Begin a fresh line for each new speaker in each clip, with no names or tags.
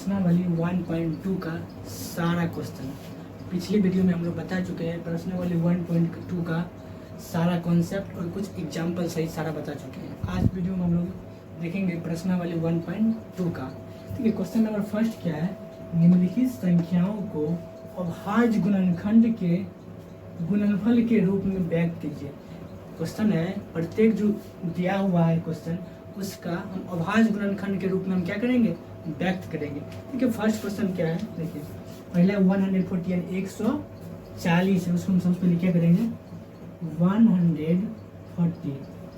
प्रश्नावली 1.2 का सारा क्वेश्चन। पिछली वीडियो में हम लोग बता चुके हैं प्रश्नावली 1.2 का सारा कॉन्सेप्ट और कुछ एग्जाम्पल सही सारा बता चुके हैं। आज वीडियो में हम लोग देखेंगे प्रश्नावली 1.2 का। ठीक है, क्वेश्चन नंबर फर्स्ट क्या है, निम्नलिखित संख्याओं को अभाज्य गुणनखंड के गुणनफल के रूप में व्यक्त कीजिए। क्वेश्चन है, प्रत्येक जो दिया हुआ है क्वेश्चन उसका हम अभाज्य गुणनखंड के रूप में हम क्या करेंगे, व्यक्त करेंगे। ठीक है, फर्स्ट क्वेश्चन क्या है देखिए, पहले 140 यानी 140 है, उसको हम सबसे पहले क्या करेंगे 140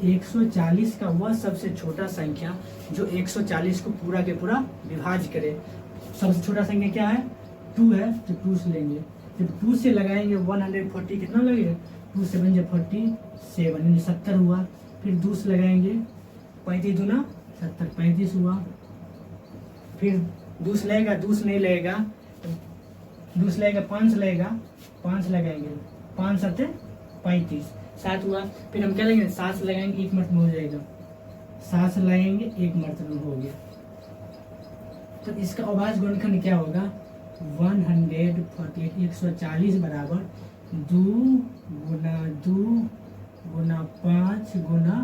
140 का वह सबसे छोटा संख्या जो 140 को पूरा के पूरा विभाज्य करे। सबसे छोटा संख्या क्या है 2 है, तो 2 से लेंगे, जब 2 से लगाएंगे 140 कितना लगेगा 2 से बन जाए 47 यानी 70 हुआ। फिर 2 से लगाएंगे 35 दूना 70 35 हुआ। फिर 2 से लगेगा 2 से नहीं लगेगा, 2 से लगेगा 5 से लगेगा 5 लगाएंगे 5 7 35 7 हुआ। फिर हम क्या लेंगे 7 से लगाएंगे 1 मरतबा हो जाएगा, 7 से लगाएंगे 1 मरतबा हो गया। तो इसका अभाज्य गुणनखंड क्या होगा 148 140 बराबर 2 गुना 2 गुना 5 गुना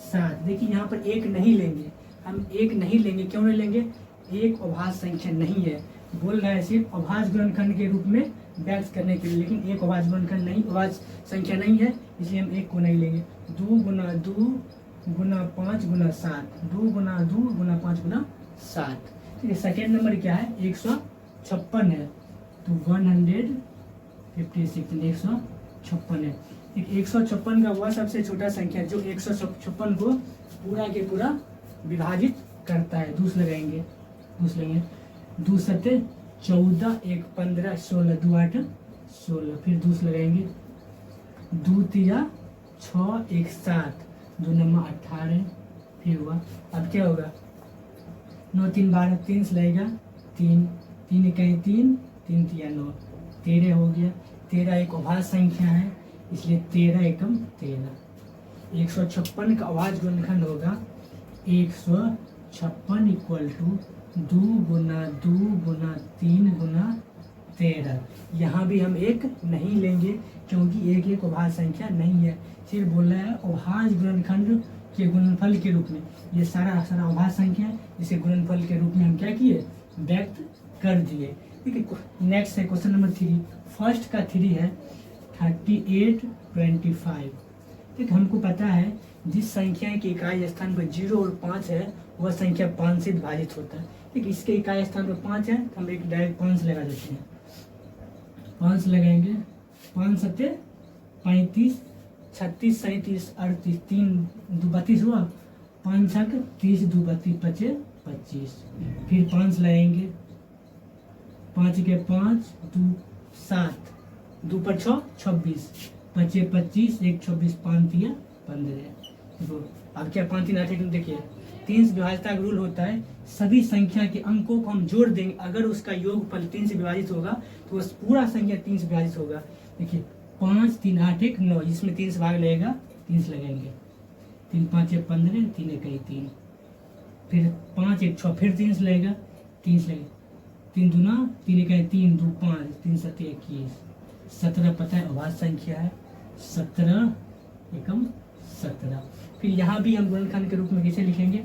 7। देखिए यहाँ पर एक नहीं लेंगे, हम एक नहीं लेंगे, क्यों नहीं लेंगे, एक अभाज्य संख्या नहीं है, बोल रहा है सिर्फ अभाज्य गुणनखंड के रूप में व्यक्त करने के लिए, लेकिन एक अभाज्य गुणनखंड नहीं, अभाज्य संख्या नहीं है, इसलिए हम एक को नहीं लेंगे। 2 गुना 2 गुना 5 गुना 7 2 गुना 2 गुना 5 गुना 7। ठीक है, सेकेंड नंबर क्या है 156 है, तो 156 156 है। 156 का वह सबसे छोटा संख्या जो 156 को पूरा के पूरा विभाजित करता है। 2 लगाएंगे 2 लेंगे 2 7 14 1 15 16 2 8 16। फिर 2 लगाएंगे 2 3 6 1 7 2 9 18। फिर हुआ, अब क्या होगा 9 3 12 3 से लगेगा 3 3 1 3 3 3 9 13 हो गया। 13 एक अभाज्य संख्या है, इसलिए 13 एकम 13। 156 का अभाज्य गुणनखंड होगा 156 इक्वल टू 2 गुना 2 गुना 3 गुना 13। यहाँ भी हम एक नहीं लेंगे क्योंकि एक अभाज्य संख्या नहीं है, सिर्फ बोल रहा है अभाज्य गुणनखंड के गुणनफल के रूप में। ये सारा अभाज्य संख्या है, जिसे गुणनफल के रूप में हम क्या किए व्यक्त कर दिए। ठीक है, नेक्स्ट है क्वेश्चन नंबर 3। फर्स्ट का 3 है 38 25। ठीक, हमको पता है जिस संख्या के इकाई स्थान पर 0 और 5 है वह संख्या 5 से विभाजित होता है। ठीक, इसके इकाई स्थान पर 5 है, हम एक डायरेक्ट 5 लगा देते हैं। 5 लगाएंगे 5 7 35 36 37 38 3 2 32 हुआ, 5 6 30 2 32 25 25। फिर 5 लगाएंगे 5 के 5 2 7 2 पर 6 26 25 25 1 26 5 3 15। देखो अब क्या 5 3 8 देखिए 3 से विभाजिता का रूल होता है, सभी संख्या के अंकों को हम जोड़ देंगे, अगर उसका योगफल 3 से विभाजित होगा तो वह पूरा संख्या 3 से विभाजित होगा। देखिए 5 3 8 1 9, इसमें 3 से भाग लगेगा 3 से लगाएंगे 3 5 1 15 3 1 3। फिर 5 1 6 फिर 3 से लगेगा 3 से लगेगा 3 दूना 3 1 3 2 5 3 7 21 17। पता है अभाज्य संख्या है 17 एकम 17। फिर यहाँ भी हम गुणनखंड के रूप में कैसे लिखेंगे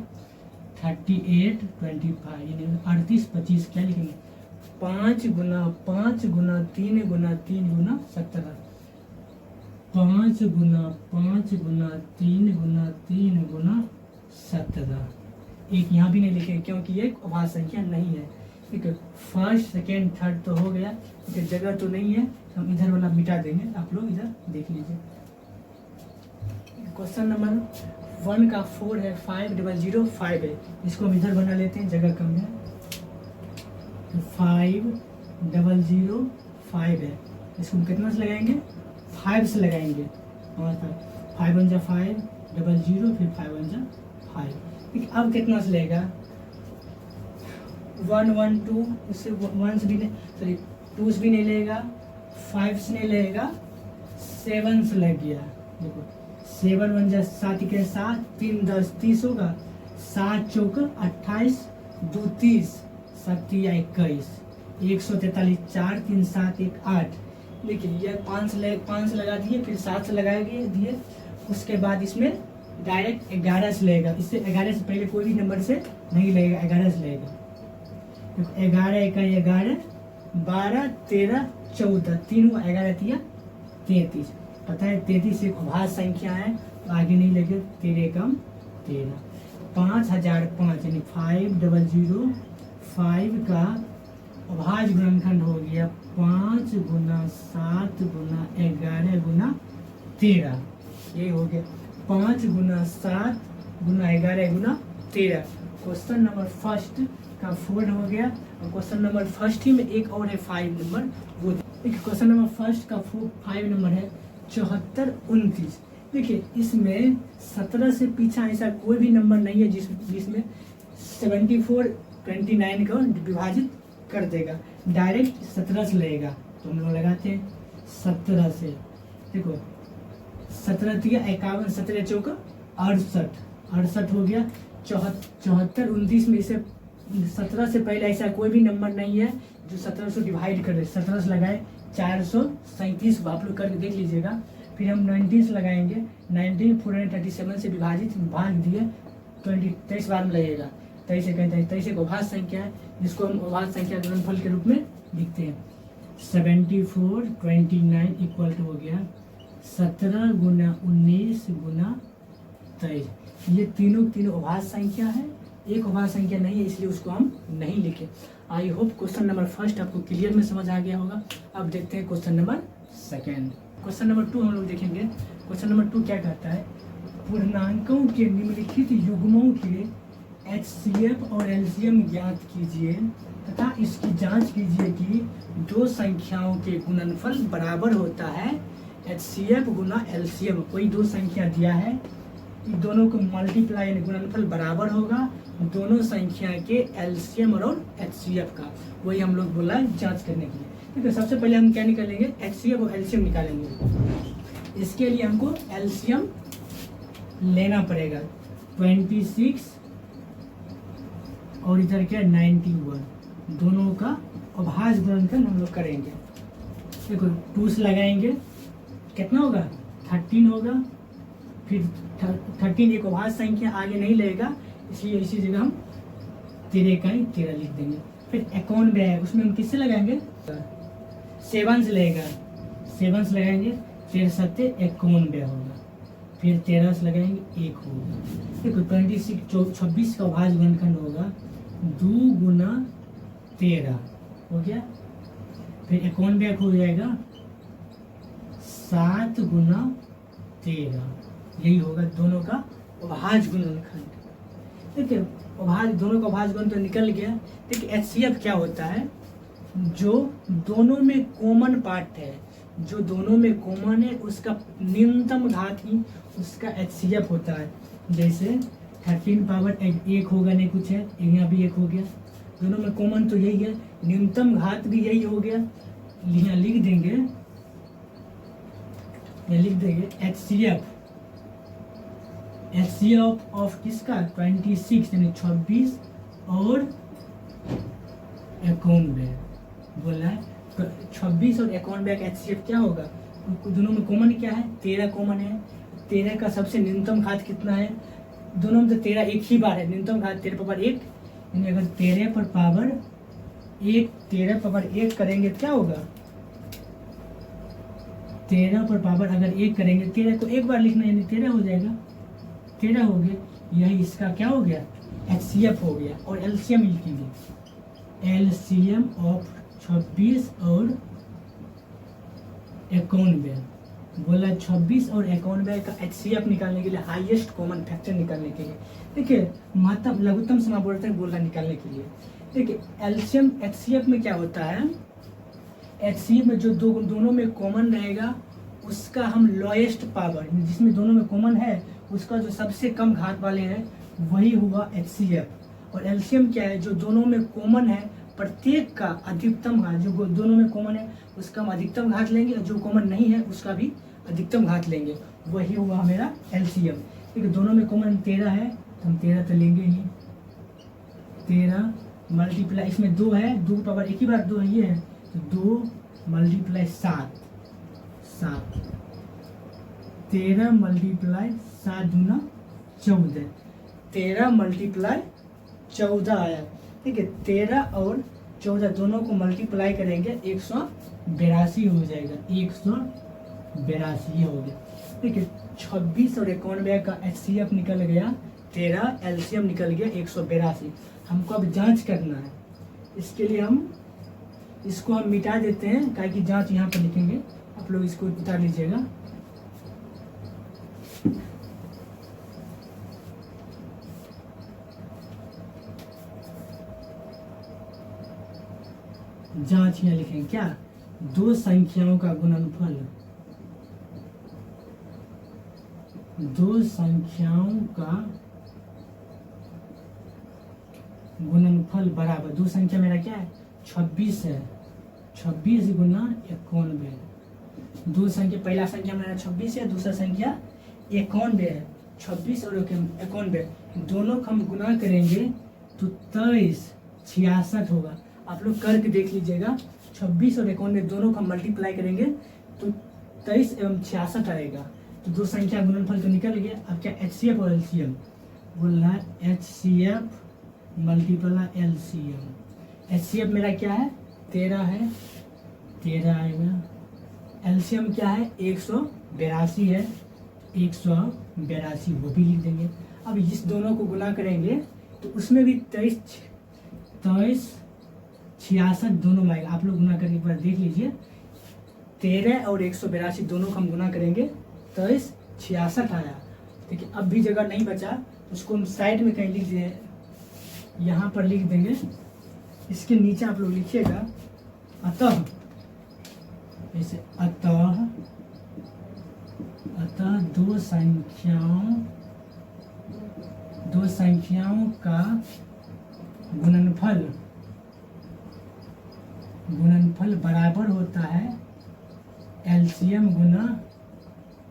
38 25 यानी 38 25 क्या लिखेंगे 5 गुना 5 गुना 3 गुना 3 गुना 17। 5 गुना 5 गुना 3 गुना 3 गुना 17। एक यहाँ भी नहीं लिखेंगे क्योंकि ये अभाज्य संख्या नहीं है। ठीक है, फर्स्ट सेकेंड थर्ड तो हो गया, ठीक जगह तो नहीं है, हम इधर वाला मिटा देंगे, आप लोग इधर देख लीजिए। क्वेश्चन नंबर 1 का 4 है 5005 है, इसको हम इधर बना लेते हैं, जगह कम है। 5005 है, इसको हम कितना से लगाएंगे 5 से लगाएंगे, 5 1 5 00 फिर 5 1 5। ठीक, अब कितना से लेगा 1 1 2, इससे 1 से भी नहीं, सॉरी 2 से भी नहीं लेगा, 5 से नहीं लेगा, 7 से लग गया। देखो 7 1 7 के 7 3 10 30 होगा, 7 चौक 28 2 30 7 या 21, 143, 4 3 7 1 8। देखिए ये 5 से लगा दिए, फिर 7 से लगाए दिए, उसके बाद इसमें डायरेक्ट 11 से लेगा। इससे 11 से पहले कोई भी नंबर से नहीं लगेगा, 11 से लगेगा। तो 11 1 11, 12 13 14, 3 हुआ, 11 3 33। पता है 33 एक अभाज्य संख्या है, तो आगे नहीं लगे, 13 कम 13। 5005 यानी 500, का अभाज्य गुणनखंड हो गया 5 गुना 7 गुना 11 गुना 13। ये हो गया 5 गुना 7 गुना 11 गुना 13। क्वेश्चन नंबर फर्स्ट का 4 हो गया। और क्वेश्चन नंबर फर्स्ट ही में एक और है 5 नंबर, वो देखिए क्वेश्चन नंबर फर्स्ट का 5 नंबर है 74 29। देखिए इसमें 17 से पीछा ऐसा कोई भी नंबर नहीं है जिसमें 74 29 को विभाजित कर देगा, डायरेक्ट 17 से लगेगा। तो हम लोग लगाते हैं 17 से। देखो 17 दिया 51, 17 चौका 68 हो गया। 74 29 में इसे 17 से पहले ऐसा कोई भी नंबर नहीं है जो 17 से डिवाइड कर दे। 17 से लगाए 437, आप लोग करके देख लीजिएगा। फिर हम 19 से लगाएंगे, 19 437 से विभाजित भाग दिए 23 बार में लगेगा। 23 से कहते हैं 23 एक अभाज्य संख्या है, जिसको हम अभाज्य संख्या गुणनफल के रूप में लिखते हैं। 74 29 इक्वल टू हो गया 17 गुना 19 गुना 23। ये तीनों अभाज्य संख्या है, एक अभाज्य संख्या नहीं है, इसलिए उसको हम नहीं लिखे। I hope question number first आपको क्लियर में समझ आ गया होगा। अब देखते हैं question number second. Question number 2 हम लोग देखेंगे। क्वेश्चन नंबर 2 क्या कहता है, पूर्णांकों के निम्नलिखित युग्मों के HCF और LCM ज्ञात कीजिए तथा इसकी जांच कीजिए कि दो संख्याओं के गुणनफल बराबर होता है। HCF गुना LCM, कोई दो संख्या दिया है, इन दोनों को मल्टीप्लाई यानी गुणनफल बराबर होगा दोनों संख्या के LCM और HCF का। वही हम लोग बोला है जांच करने के लिए। ठीक है, सबसे पहले हम क्या निकालेंगे, HCF और LCM निकालेंगे। इसके लिए हमको LCM लेना पड़ेगा। 26 और इधर क्या 91, दोनों का अभाज्य गुणनखंड हम लोग करेंगे। देखो 2 से लगाएंगे कितना होगा 13 होगा। फिर 13 एक अभाज्य संख्या, आगे नहीं लगेगा, इसलिए इसी जगह हम 13 का ही 13 लिख देंगे। फिर 51 है, उसमें हम किससे लगाएंगे 7 से लगेगा, 7 से लगाएंगे 13 7 51 होगा। फिर 13 से लगाएंगे 1 होगा। देखो 26 का अभाज्य गुणनखंड होगा 2 गुना 13 हो गया। फिर 51 हो जाएगा 7 गुना 13, यही होगा दोनों का अभाज्य गुणनखंड। देखिए अभाज्य, दोनों का अभाज्य गुणनखंड तो निकल गया। देखिए HCF क्या होता है, जो दोनों में कॉमन पार्ट है, जो दोनों में कॉमन है उसका न्यूनतम घात ही उसका HCF होता है। जैसे 13 पावर 1 होगा, नहीं कुछ है, यहाँ भी 1 हो गया, दोनों में कॉमन तो यही है, न्यूनतम घात भी यही हो गया। यहाँ लिख देंगे, HCF ऑफ किसका 26 यानी 26 और 51 बोला है। 26 और 51 का HCF क्या होगा, दोनों में कॉमन क्या है 13 कॉमन है। 13 का सबसे न्यूनतम घात कितना है, दोनों में तो 13 एक ही बार है, न्यूनतम घात 13 पावर 1, यानी अगर 13 पर पावर 1 करेंगे तो क्या होगा 13 पर पावर अगर 1 करेंगे, 13 को एक बार लिखना यानी 13 हो जाएगा, 13 हो गया। यही इसका क्या हो गया HCF हो गया। और LCM लिखेंगे, LCM ऑफ 26 और 51 बोला। 26 और 51 का HCF निकालने के लिए, हाईएस्ट कॉमन फैक्टर निकालने के लिए, देखिए महत्तम लघुत्तम समावर्तन बोला निकालने के लिए। देखिए LCM HCF में क्या होता है, HCF में जो दोनों में कॉमन रहेगा उसका हम लोएस्ट पावर, जिसमें दोनों में कॉमन है उसका जो सबसे कम घात वाले हैं वही हुआ HCF। और LCM क्या है, जो दोनों में कॉमन है प्रत्येक का अधिकतम घात, जो दोनों में कॉमन है उसका हम अधिकतम घात लेंगे और जो कॉमन नहीं है उसका भी अधिकतम घात लेंगे, वही हुआ मेरा LCM। ठीक है, दोनों में कॉमन 13 है तो हम 13 तो लेंगे ही, 13 मल्टीप्लाई, इसमें 2 है, 2 पावर एक ही बार 2 है, ये है तो 2 मल्टीप्लाई 7, 13 मल्टीप्लाई 7 दूना 14, 13 मल्टीप्लाई 14 आया। ठीक है, 13 और 14 दोनों को मल्टीप्लाई करेंगे 182 हो जाएगा, 182 ये हो गया। ठीक है, 26 और 91 का HCF निकल गया 13, LCM निकल गया 182। हमको अब जांच करना है, इसके लिए हम इसको हम मिटा देते हैं, काहे कि जांच यहाँ पर लिखेंगे, आप लोग इसको उतार लीजिएगा। जांच यहाँ लिखेंगे क्या, दो संख्याओं का गुणनफल, दो संख्याओं का गुणनफल बराबर, दो संख्या मेरा क्या है 26 है, 26 गुना 91, दो संख्या, पहला संख्या मेरा 26 है, दूसरा संख्या 91 है। 26 और 91 दोनों को हम गुना करेंगे तो 23 66 होगा। आप लोग करके देख लीजिएगा, 26 और 91 दोनों को हम मल्टीप्लाई करेंगे तो 23 एवं 66 आएगा। तो दो संख्या गुणनफल तो निकल गया। अब क्या HCF और LCM बोलना है, HCF मल्टीप्लाई LCM। HCF मेरा क्या है 13 है, 13 आएगा। LCM क्या है 182 है, 182 वो भी लिख देंगे। अब इस दोनों को गुना करेंगे तो उसमें भी 23 66 दोनों में आएगा। आप लोग गुना करके एक बार देख लीजिए, 13 और 182 दोनों को हम गुना करेंगे 23 66 आया। देखिए अब भी जगह नहीं बचा, उसको हम साइड में कहीं लिख दें, यहाँ पर लिख देंगे, इसके नीचे आप लोग लिखिएगा अतः, ऐसे अतः दो संख्याओं का गुणनफल बराबर होता है LCM गुना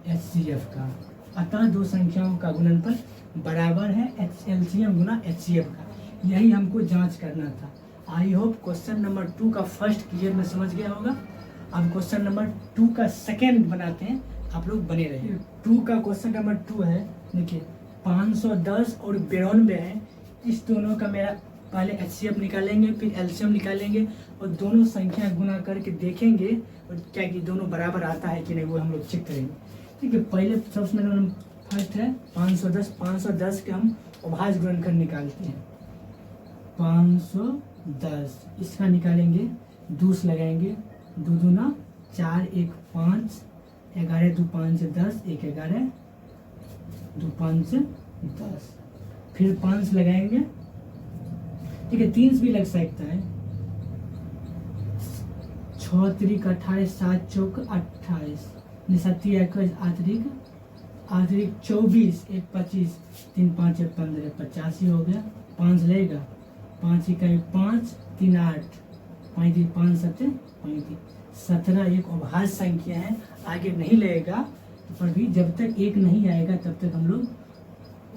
HCF का। अतः दो संख्याओं का गुणनफल बराबर है LCM गुना HCF का। यही हमको जांच करना था। आई होप क्वेश्चन नंबर 2 का फर्स्ट क्लियर में समझ गया होगा। अब क्वेश्चन नंबर 2 का सेकेंड बनाते हैं, आप लोग बने रहिए। 2 का क्वेश्चन नंबर 2 है, देखिए 510 और 92 है। इस दोनों का मेरा पहले HCF निकालेंगे, फिर LCM निकालेंगे और दोनों संख्या गुना करके देखेंगे और क्या कि दोनों बराबर आता है कि नहीं, वो हम लोग चेक करेंगे। ठीक है, पहले सबसे मेरा फर्स्ट है 510 के हम अभाज्य गुणनखंड निकालते हैं। 510 इसका निकालेंगे, दूस लगाएंगे, 2 दूना 4, 1 5, 11 2 5 10, 1 11 2 5 10, फिर 5 लगाएंगे। ठीक है, 3 भी लग सकता है, 6 3 28, 7 4 28, 7 21 8 24, 1 25, 3 5 15, 85 हो गया। 5 लेगा, 5 1 5, 3 8, 5 5 7 35, 17 एक अभाज्य संख्या है, आगे नहीं लगेगा, पर भी जब तक एक नहीं आएगा तब तक हम लोग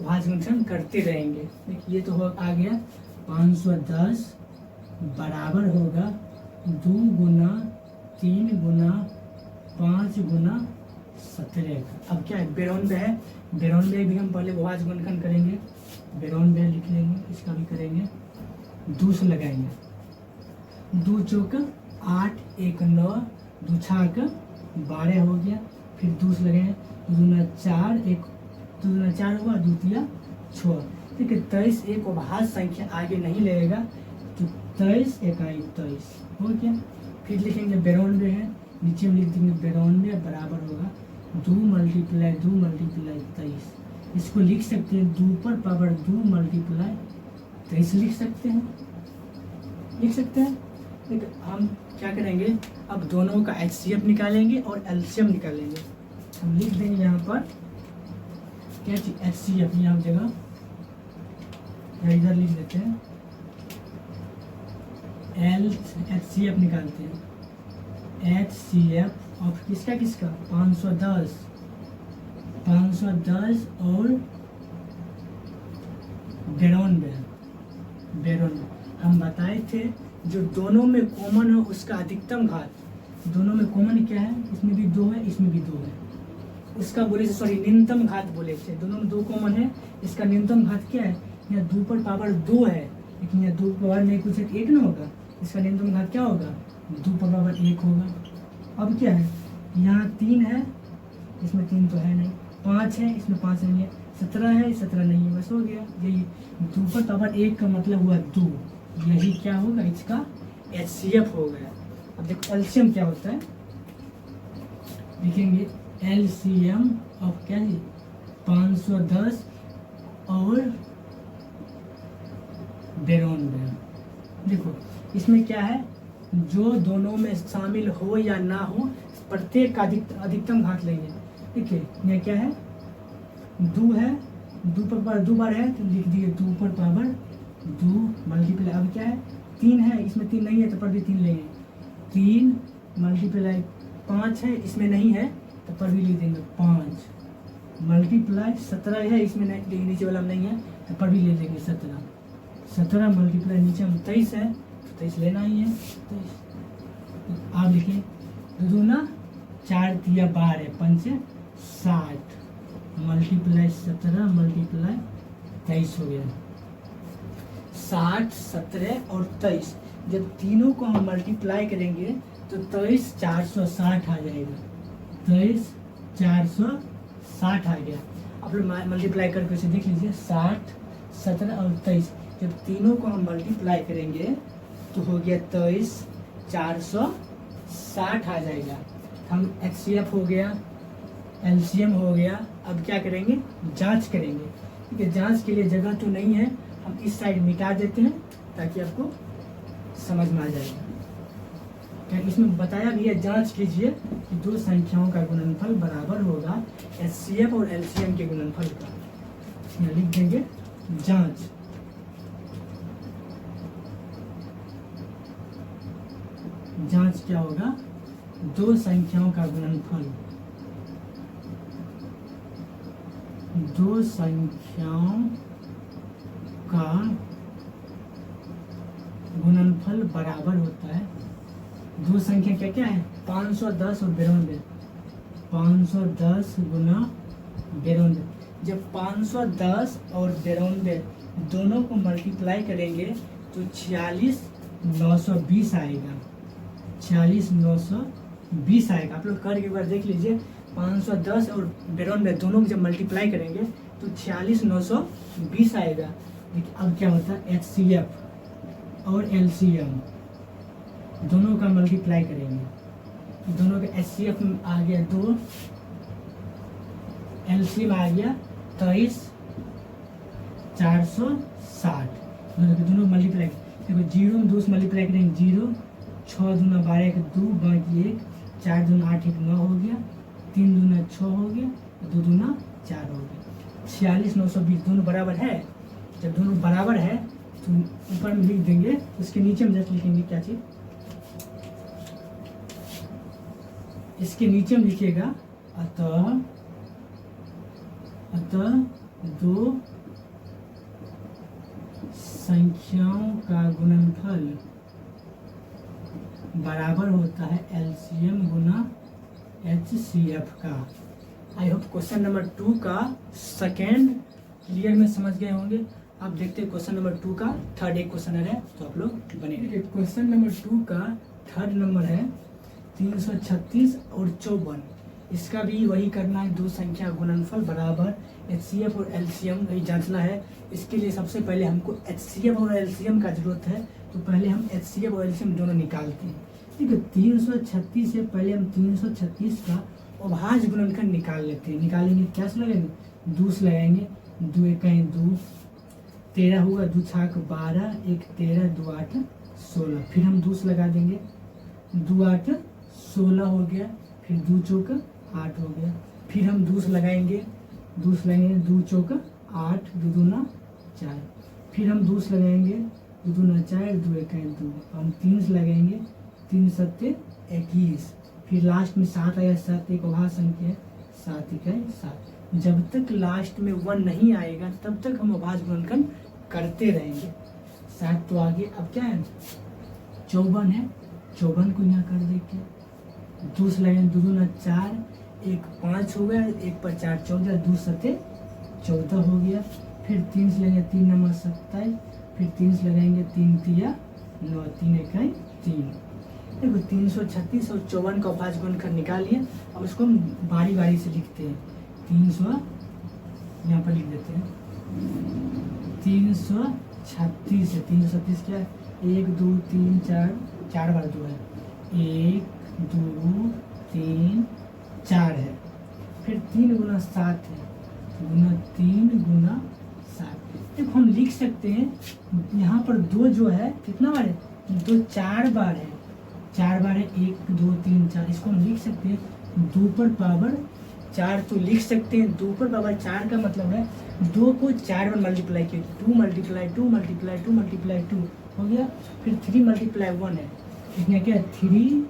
अभाज्य गुणनखंड करते रहेंगे। देखिए ये तो हो आ गया, 510 बराबर होगा 2 गुना 3 गुना 5 गुना 17 का। अब क्या है 92 है, 92 भी हम पहले अभाज्य गुणनखंड करेंगे, 92 लिख लेंगे, इसका भी करेंगे, दूस लगाएंगे, 2 चौक 8 1 9, 2 छाक 12 हो गया, फिर दूस लगाएंगे, 2 दूना 4, 1 2 दूना 4 हुआ, 2 तिया 6। ठीक है, 23 एक अभाज्य संख्या आगे नहीं लगेगा तो 23 1 23 हो गया। फिर लिखेंगे 92 है, नीचे में लिख देंगे 92 बराबर होगा 2 मल्टीप्लाई 23। इसको लिख सकते हैं 2 पर पावर 2 मल्टीप्लाई 23 लिख सकते हैं। ठीक, हम क्या करेंगे, अब दोनों का HCF निकालेंगे और LCM निकालेंगे। हम लिख देंगे यहाँ पर क्या चीज HCF, यहाँ जगह इधर लिख देते हैं, HCF निकालते हैं। HCF और किसका 510 और 92। हम बताए थे जो दोनों में कॉमन हो उसका अधिकतम घात, दोनों में कॉमन क्या है, इसमें भी 2 है इसमें भी 2 है, उसका बोले थे सॉरी न्यूनतम घात बोले थे, दोनों में 2 कॉमन है, इसका न्यूनतम घात क्या है, यहाँ 2 पर पावर 2 है लेकिन यहाँ 2 पावर नहीं कुछ है 1 ना होगा, इसका न्यूनतम घात क्या होगा 2 पर पावर 1 होगा। अब क्या है, यहाँ 3 है इसमें 3 तो है नहीं, 5 है इसमें 5 नहीं है, 17 है 17 नहीं है, बस हो गया। यही 2 पर पावर 1 का मतलब हुआ 2, यही क्या होगा इसका HCF हो गया। अब देखो एलसीएम क्या होता है, लिखेंगे LCM ऑफ क्या जी 510 और 92। देखो इसमें क्या है, जो दोनों में शामिल हो या ना हो प्रत्येक का अधिकतम घात लेंगे। देखिए यह क्या है 2 है, 2 पर पावर 2 बार है तो लिख दिए 2 पर पावर 2 मल्टीप्लाई, अब क्या है 3 है इसमें 3 नहीं है तो पर भी 3 लेंगे, 3 मल्टीप्लाई 5 है इसमें नहीं है तो पर भी लिख देंगे 5 मल्टीप्लाई 17 है इसमें नहीं, नीचे वाला नहीं है तो पर भी ले लेंगे 17, 17 मल्टीप्लाई नीचे में 23 है तो 23 लेना ही है 23। आप लिखिए 2 ना 4 दिया 12 5 60 मल्टीप्लाई 17 मल्टीप्लाई 23 हो गया 60 17 और 23। जब तीनों को हम मल्टीप्लाई करेंगे तो 23 460 आ जाएगा, 23 460 आ गया। आप लोग मल्टीप्लाई करके इसे देख लीजिए 60 17 और 23, जब तीनों को हम मल्टीप्लाई करेंगे तो हो गया 23 460 आ जाएगा। हम HCF हो गया, LCM हो गया। अब क्या करेंगे जांच करेंगे, ठीक है। जांच के लिए जगह तो नहीं है, हम इस साइड मिटा देते हैं ताकि आपको समझ में आ जाएगा। इसमें बताया भी है जांच कीजिए कि 2 संख्याओं का गुणनफल बराबर होगा HCF और LCM के गुणनफल का। यहाँ लिख देंगे जांच, जांच क्या होगा 2 संख्याओं का गुणनफल, 2 संख्याओं का गुणनफल बराबर होता है। 2 संख्या क्या क्या है 510 और 92, 510 गुना 92। जब 510 और 92 दोनों को मल्टीप्लाई करेंगे तो 46,920 आएगा, 46,920 आएगा। आप लोग करके एक बार देख लीजिए, 510 और 92 दोनों को जब मल्टीप्लाई करेंगे तो 46,920 आएगा। देखिए अब क्या होता है HCF और LCM दोनों का मल्टीप्लाई करेंगे, दोनों का HCF आ गया 2, LCM आ गया 23 460, दोनों मल्टीप्लाई। देखो 0 में 2 से मल्टीप्लाई करेंगे 0, 6 दूना 12 एक 2 बाकी 1, 4 दूना 8 एक 9 हो गया, 3 दूना 6 हो गया, 2 दूना 4 हो गया। 46,920 दोनों बराबर है। जब दोनों बराबर है तो ऊपर में लिख देंगे, उसके नीचे में जस्ट लिखेंगे क्या चीज, इसके नीचे में लिखिएगा अतः 2 संख्याओं का गुणनफल बराबर होता है LCM गुना HCF का। आई होप क्वेश्चन नंबर 2 का सेकेंड क्लियर में समझ गए होंगे। अब देखते हैं क्वेश्चन नंबर 2 का थर्ड एक क्वेश्चन है तो आप लोग बने। क्वेश्चन नंबर 2 का थर्ड नंबर है 336 और 54। इसका भी वही करना है, 2 संख्या गुणनफल बराबर HCF और LCM वही जांचना है। इसके लिए सबसे पहले हमको HCF और LCM का जरूरत है, तो पहले हम HCF और LCM दोनों निकालते हैं। ठीक है, 336 से पहले हम 336 का अभाज्य गुणनखंड निकाल लेते हैं। निकालेंगे क्या से लगाएंगे, 2 से लगाएंगे, 2 एक 2 13 होगा, 2 छाक 12 1 13 2 8 16। फिर हम 2 से लगा देंगे, 2 8 16 हो गया, फिर 2 चौक 8 हो गया। फिर हम 2 से लगाएंगे, 2 से लगाएंगे 2 चौक 8 2 दूना 4। फिर हम 2 से लगाएंगे, 2 दूना 4 2 एक 2। हम 3 से लगाएंगे, 3 सत्ते 21। फिर लास्ट में 7 आया, 7 एक अभाज्य संख्या है, 7 एक 7। जब तक लास्ट में 1 नहीं आएगा तब तक हम अभाज्य गुणनखंड करते रहेंगे। 7 तो आगे अब क्या है 54 है, 54 को यहाँ कर देंगे, 2 से लगेंगे 2 दूना 4, 1 5 हो गया, 1 पर 4 14, 2 सते 14 हो गया। फिर 3 से लगेंगे 3 नंबर 27, फिर 3 से लगाएंगे 3 तिया 9, 3 इकाई 3। देखो 336 और 54 का अभाज्य गुणनखंड निकालिए। अब उसको हम बारी बारी से लिखते हैं। 300 यहाँ पर लिख देते हैं 336 है, 336 क्या है 1 2 3 4, 4 बार 2 है, 1 2 3 4 है। फिर 3 गुना 7 है, गुना 3 गुना 7। देखो हम लिख सकते हैं यहाँ पर 2 जो है कितना बार है 2 4 बार है, 4 बार है 1 2 3 4। इसको हम लिख सकते हैं 2 पर पावर 4 तो लिख सकते हैं। 2 पर पावर 4 का मतलब है 2 को 4 बार मल्टीप्लाई किया, 2 मल्टीप्लाई 2 मल्टीप्लाई 2 मल्टीप्लाई 2 हो गया। फिर 3 मल्टीप्लाई 1 है, इसमें क्या है 3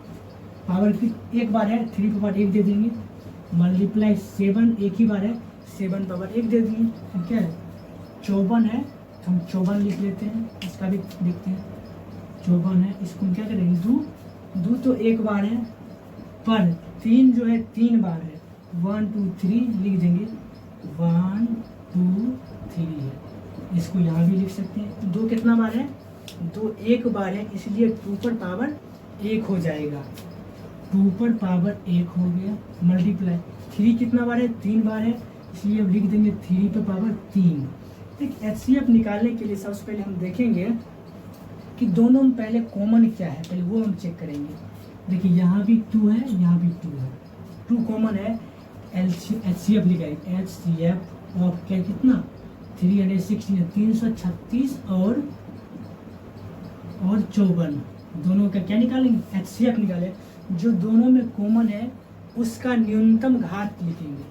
पावर की 1 बार है, 3 पावर 1 दे देंगे, मल्टीप्लाई 7 एक ही बार है, 7 पावर 1 दे देंगे। अब क्या है 54 है, तो हम 54 लिख लेते हैं, इसका भी लिखते हैं 54 है। इसको हम क्या करेंगे 2 तो 1 बार है, पर 3 जो है 3 बार है, 1 2 3 लिख देंगे, 1 2 3 है। इसको यहाँ भी लिख सकते हैं। 2 कितना बार है 2 1 बार है, इसलिए 2 पर पावर 1 हो जाएगा, 2 पर पावर 1 हो गया। मल्टीप्लाई 3 कितना बार है 3 बार है, इसलिए अब लिख देंगे 3 पर पावर 3। ठीक, HCF निकालने के लिए सबसे पहले हम देखेंगे कि दोनों में पहले कॉमन क्या है, पहले वो हम चेक करेंगे। देखिए यहाँ भी 2 है, यहाँ भी 2 है, 2 कॉमन है, HCF लिखाएंगे HCF ऑफ क्या कितना 316 336 और 54 दोनों का क्या निकालेंगे HCF निकाले। जो दोनों में कॉमन है उसका न्यूनतम घात लिखेंगे।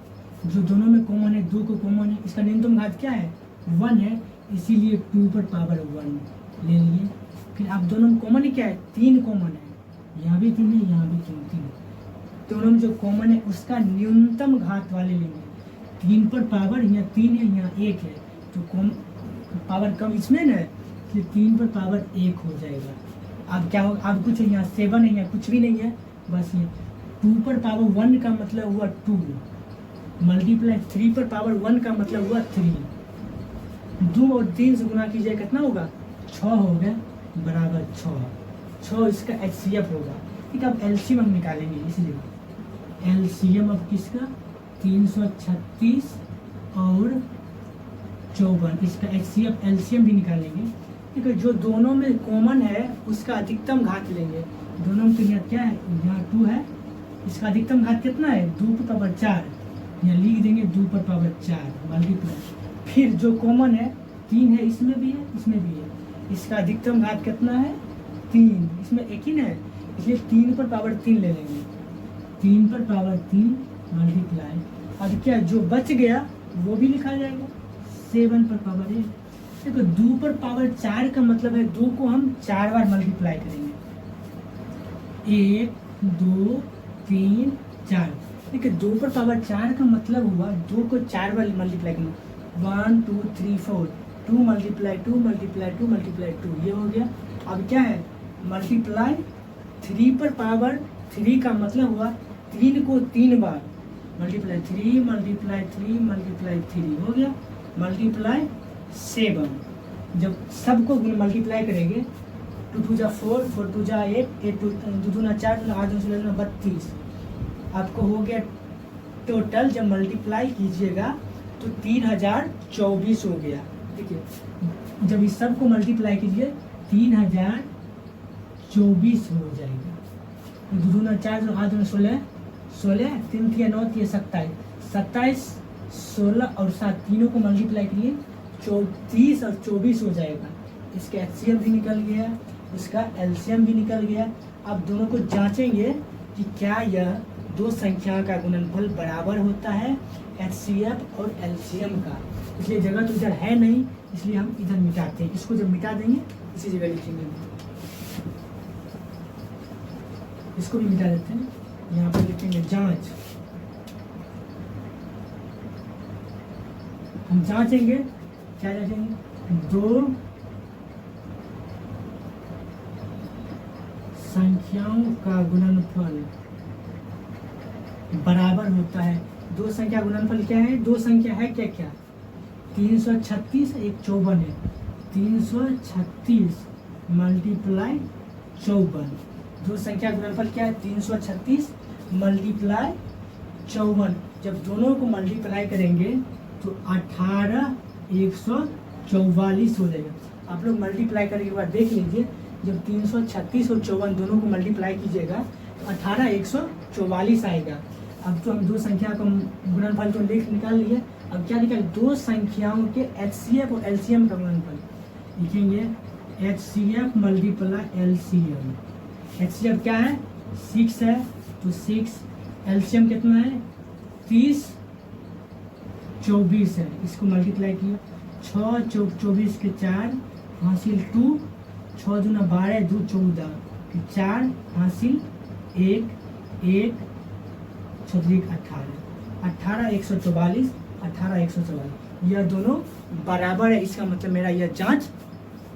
जो दोनों में कॉमन है 2 को कॉमन है, इसका न्यूनतम घात क्या है 1 है, इसीलिए 2 पर पावर 1 ले लिए। फिर आप दोनों में कॉमन क्या है 3 कॉमन है, यहाँ भी 3 है, यहाँ भी 3 दोनों में जो कॉमन है उसका न्यूनतम घात वाले लेंगे। 3 पर पावर यहाँ 3 है, यहाँ 1 है, तो पावर कम इसमें ना है, इसलिए 3 पर पावर 1 हो जाएगा। अब क्या होगा, अब कुछ यहाँ 7 है, यहाँ कुछ भी नहीं है, बस ये 2 पर पावर 1 का मतलब हुआ 2, मल्टीप्लाई 3 पर पावर 1 का मतलब हुआ 3। 2 और 3 से गुना कीजिए कितना होगा 6 हो गया, बराबर 6 इसका HCF होगा। ठीक, अब LCM हम निकालेंगे, इसलिए LCM अब किसका 336 और 54, इसका HCF LCM भी निकालेंगे। ठीक है, जो दोनों में कॉमन है उसका अधिकतम घात लेंगे। दोनों में तो यहाँ क्या है, यहाँ 2 है, इसका अधिकतम घात कितना है 2 पर पावर 4, यहाँ लिख देंगे 2 पर पावर 4 मल्टीप्लाई। फिर जो कॉमन है 3 है, इसमें भी है, इसमें भी है, इसका अधिकतम घात कितना है 3, इसमें एक ही ना है, इसलिए 3 पर पावर 3 ले लेंगे, 3 पर पावर 3 मल्टीप्लाई। अब क्या जो बच गया वो भी लिखा जाएगा 7 पर पावर 1। देखो 2 पर पावर 4 का मतलब है 2 को हम 4 बार मल्टीप्लाई करेंगे, 1 2 3 4। देखिए 2 पर पावर 4 का मतलब हुआ 2 को 4 बार मल्टीप्लाई करना, 1 2 3 4, 2 मल्टीप्लाई 2 मल्टीप्लाई 2 मल्टीप्लाई 2, ये हो गया। अब क्या है मल्टीप्लाई 3 पर पावर 3 का मतलब हुआ 3 को 3 बार मल्टीप्लाई 3 मल्टीप्लाई 3 मल्टीप्लाई 3 हो गया, मल्टीप्लाई 7। जब सबको मल्टीप्लाई करेंगे 2 2 जा 4, 4 2 जा 8, 8 2 2 ना 4, 8 2 ना 32, आपको हो गया टोटल। जब मल्टीप्लाई कीजिएगा तो 3024 हो गया। देखिए जब इस सब को मल्टीप्लाई कीजिए 3024 हो जाएगा। 2 2 ना 4, 8 2 16, 16 3 3 9 3 27, 27 16 और 7 तीनों को मल्टीप्लाई करिए 34 और 24 हो जाएगा। इसका HCF भी निकल गया, इसका LCM भी निकल गया। अब दोनों को जांचेंगे कि क्या यह दो संख्या का गुणनफल बराबर होता है HCF और LCM का। इसलिए जगह तो इधर है नहीं, इसलिए हम इधर मिटाते हैं। इसको जब मिटा देंगे इसी जगह लिखेंगे, इसको भी मिटा देते हैं। यहाँ पर लिखेंगे जांच, हम जांचेंगे क्या जांचेंगे 2 संख्याओं का गुणनफल बराबर होता है। दो संख्या गुणनफल क्या है? दो संख्या है क्या क्या? 336 एक 54 है। 336 मल्टीप्लाई 54। दो संख्या गुणनफल क्या है? 336 मल्टीप्लाई 54। जब दोनों को मल्टीप्लाई करेंगे तो 18 144 हो जाएगा। आप लोग मल्टीप्लाई करने के बाद देख लीजिए, जब 336 और 54 दोनों को मल्टीप्लाई कीजिएगा तो 18 144 आएगा। अब तो हम दो संख्या का गुणनफल तो निकाल लिए। अब क्या निकाल? दो संख्याओं के HCF और LCM का गुणनफल लिखेंगे। HCF multiply LCM। HCF क्या है? 6 है तो 6। LCM कितना है? 30 24 है। इसको मल्टीप्लाई किया 6 चौक 24 के 4 हासिल 2। 6 दूना 12 2 14 के 4 हासिल 1 1 6 18 18 144 18 144। यह दोनों बराबर है। इसका मतलब मेरा यह जांच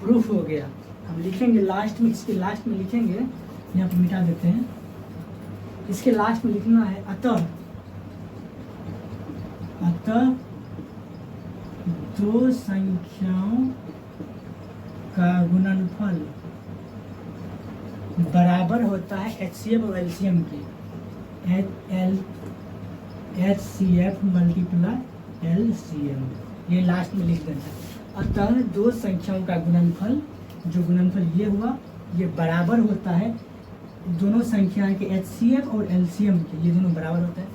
प्रूफ हो गया। हम लिखेंगे लास्ट में, इसके लास्ट में लिखेंगे, यहाँ पर मिटा देते हैं। इसके लास्ट में लिखना है अतः दो संख्याओं का गुणनफल बराबर होता है HCF और LCM के। HCF मल्टीप्लाई LCM, ये लास्ट में लिख देना। अतः दो संख्याओं का गुणनफल, जो गुणनफल ये हुआ, ये बराबर होता है दोनों संख्या के HCF और LCM के, ये दोनों बराबर होता है।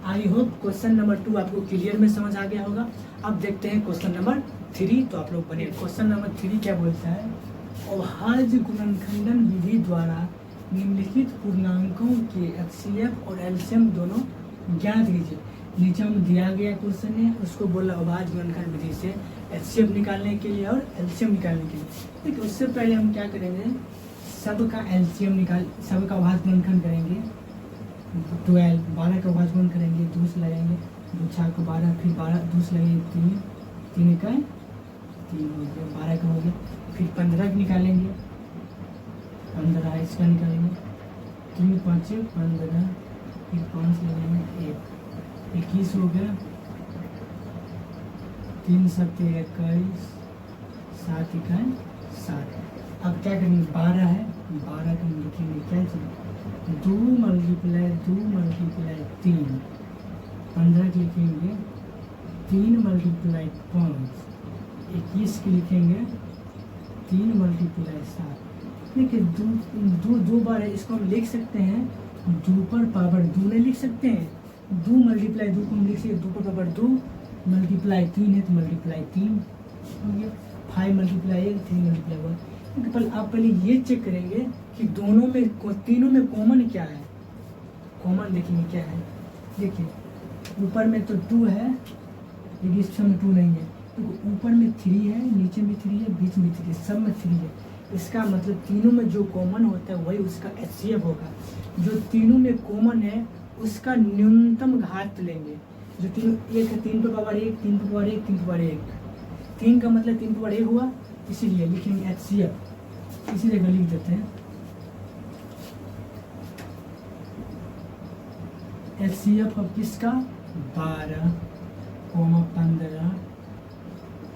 आई होप क्वेश्चन नंबर 2 आपको क्लियर में समझ आ गया होगा। अब देखते हैं क्वेश्चन नंबर 3, तो आप लोग बने। क्वेश्चन नंबर 3 क्या बोलता है? अभाज्य गुणनखंडन विधि द्वारा निम्नलिखित पूर्णांकों के HCF और LCM दोनों ज्ञात कीजिए। नीचे हम दिया गया क्वेश्चन है, उसको बोला अभाज्य गुणनखंड विधि से HCF निकालने के लिए और LCM निकालने के लिए। देखिए उससे पहले हम क्या करेंगे, सबका LCM निकाल, सबका अभाज्य गुणनखंड करेंगे। 12 12 का अभाज्य गुणन करेंगे, 2 से लगाएंगे, 2 4 को 12, फिर 12 2 से लगेंगे 3 3 का 3 हो गया, 12 का हो गया। फिर 15 का निकालेंगे, 15 इसका निकालेंगे, 3 5 15, फिर 5 से लगाएंगे 1 21 हो गया, 3 7 21, 7 1 7। अब क्या करेंगे? 12 है, 12 का लिखेंगे क्या चीज़? 2 मल्टीप्लाई 3। 15 के लिखेंगे 3 मल्टीप्लाई 5। 21 के लिखेंगे 3 मल्टीप्लाई 7। देखिए दो बार है, इसको हम लिख सकते हैं 2 पर पावर 2 नहीं लिख सकते हैं। 2 मल्टीप्लाई 2 को हम लिख सकते हैं 2 पर पावर 2 मल्टीप्लाई 3 है तो मल्टीप्लाई 3 हो गया। 5 मल्टीप्लाई 1 3 मल्टीप्लाई 1। पर आप पहले ये चेक करेंगे कि दोनों में तीनों में कॉमन क्या है। कॉमन देखेंगे क्या है। देखिए ऊपर में तो 2 है लेकिन इस में 2 नहीं है, तो ऊपर में 3 है, नीचे में 3 है, बीच में 3 है, सब में 3 है। इसका मतलब तीनों में जो कॉमन होता है वही उसका HCF होगा। जो तीनों में कॉमन है उसका न्यूनतम घात लेंगे। जो तीनों एक है 3 पर पावर 1 3 पर पावर 1 3 पर पावर 1, 3 का मतलब 3 पर पावर 1 हुआ, इसीलिए लिखेंगे HCF। इसी जगह लिख देते हैं HCF अब किसका? 12, 15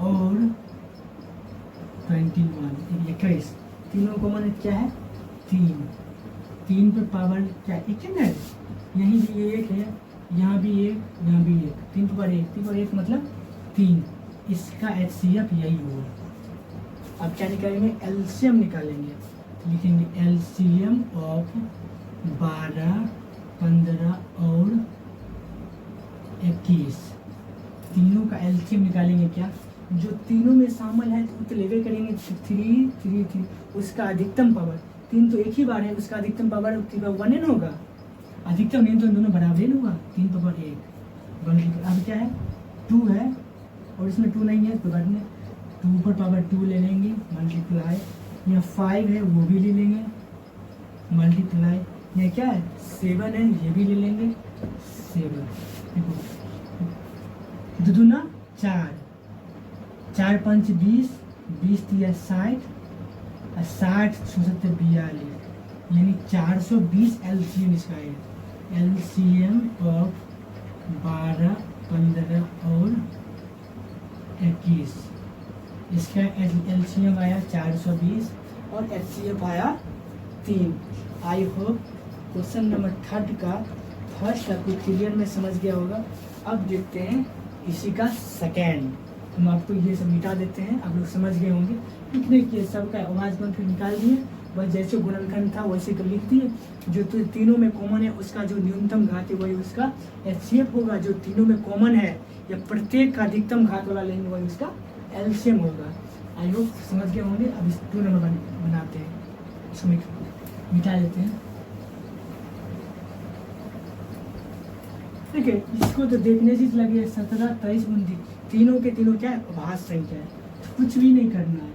और 21 21। तीनों कॉमन क्या है? 3 पर पावर क्या? 1 है। यहीं भी 1 है, यहाँ भी 1, यहाँ भी 1, 3 पर पावर 1 3 पर 1 मतलब 3। इसका HCF यही होगा। अब क्या निकालेंगे? LCM निकालेंगे। तो लिखेंगे LCM ऑफ 12 15 और 21। तीनों का LCM निकालेंगे। क्या जो तीनों में शामिल है तो लेवे करेंगे 3 3 3। उसका अधिकतम पावर 3 तो एक ही बार है, उसका अधिकतम पावर 1 न होगा। अधिकतम नहीं तो दोनों बराबर ही होगा। 3 पावर 1। अब क्या है? 2 है और इसमें 2 नहीं है तो बाद में 2 पर पावर 2 ले लेंगे मल्टीप्लाई। यहाँ 5 है वो भी ले लेंगे मल्टीप्लाई। यहाँ क्या है? 7 है, ये भी ले लेंगे 7। देखो 2 दूना 4, 4 5 20, 20 3 60, 60 67 42, यानी 420 एलसीएम इसका आएगा। एलसीएम ऑफ 12, 15 और 21, इसका एलसीएम आया 420 और एचसीएफ आया 3। आई होप क्वेश्चन नंबर 3 का फर्स्ट आपको क्लियर में समझ गया होगा। अब देखते हैं इसी का सेकेंड। हम आपको ये सब मिटा देते हैं, आप लोग समझ गए होंगे। लिखने की सबका आवाज बंद फिर निकाल दिए, बस जैसे गुणनखंड था वैसे कर लिख दिए। जो तो तीनों में कॉमन है उसका जो न्यूनतम घात है वही उसका एचसीएफ होगा। जो तीनों में कॉमन है या प्रत्येक का अधिकतम घात वाला लेंगे वही उसका एलसीएम होगा। आई होप समझ गए होंगे। अब इस 2 नंबर बनाते हैं, इसको मिटा देते हैं। ठीक है, इसको तो देखने से लगे 17, 23, 29 तीनों के तीनों क्या है, अभाज्य संख्या है। कुछ भी नहीं करना है,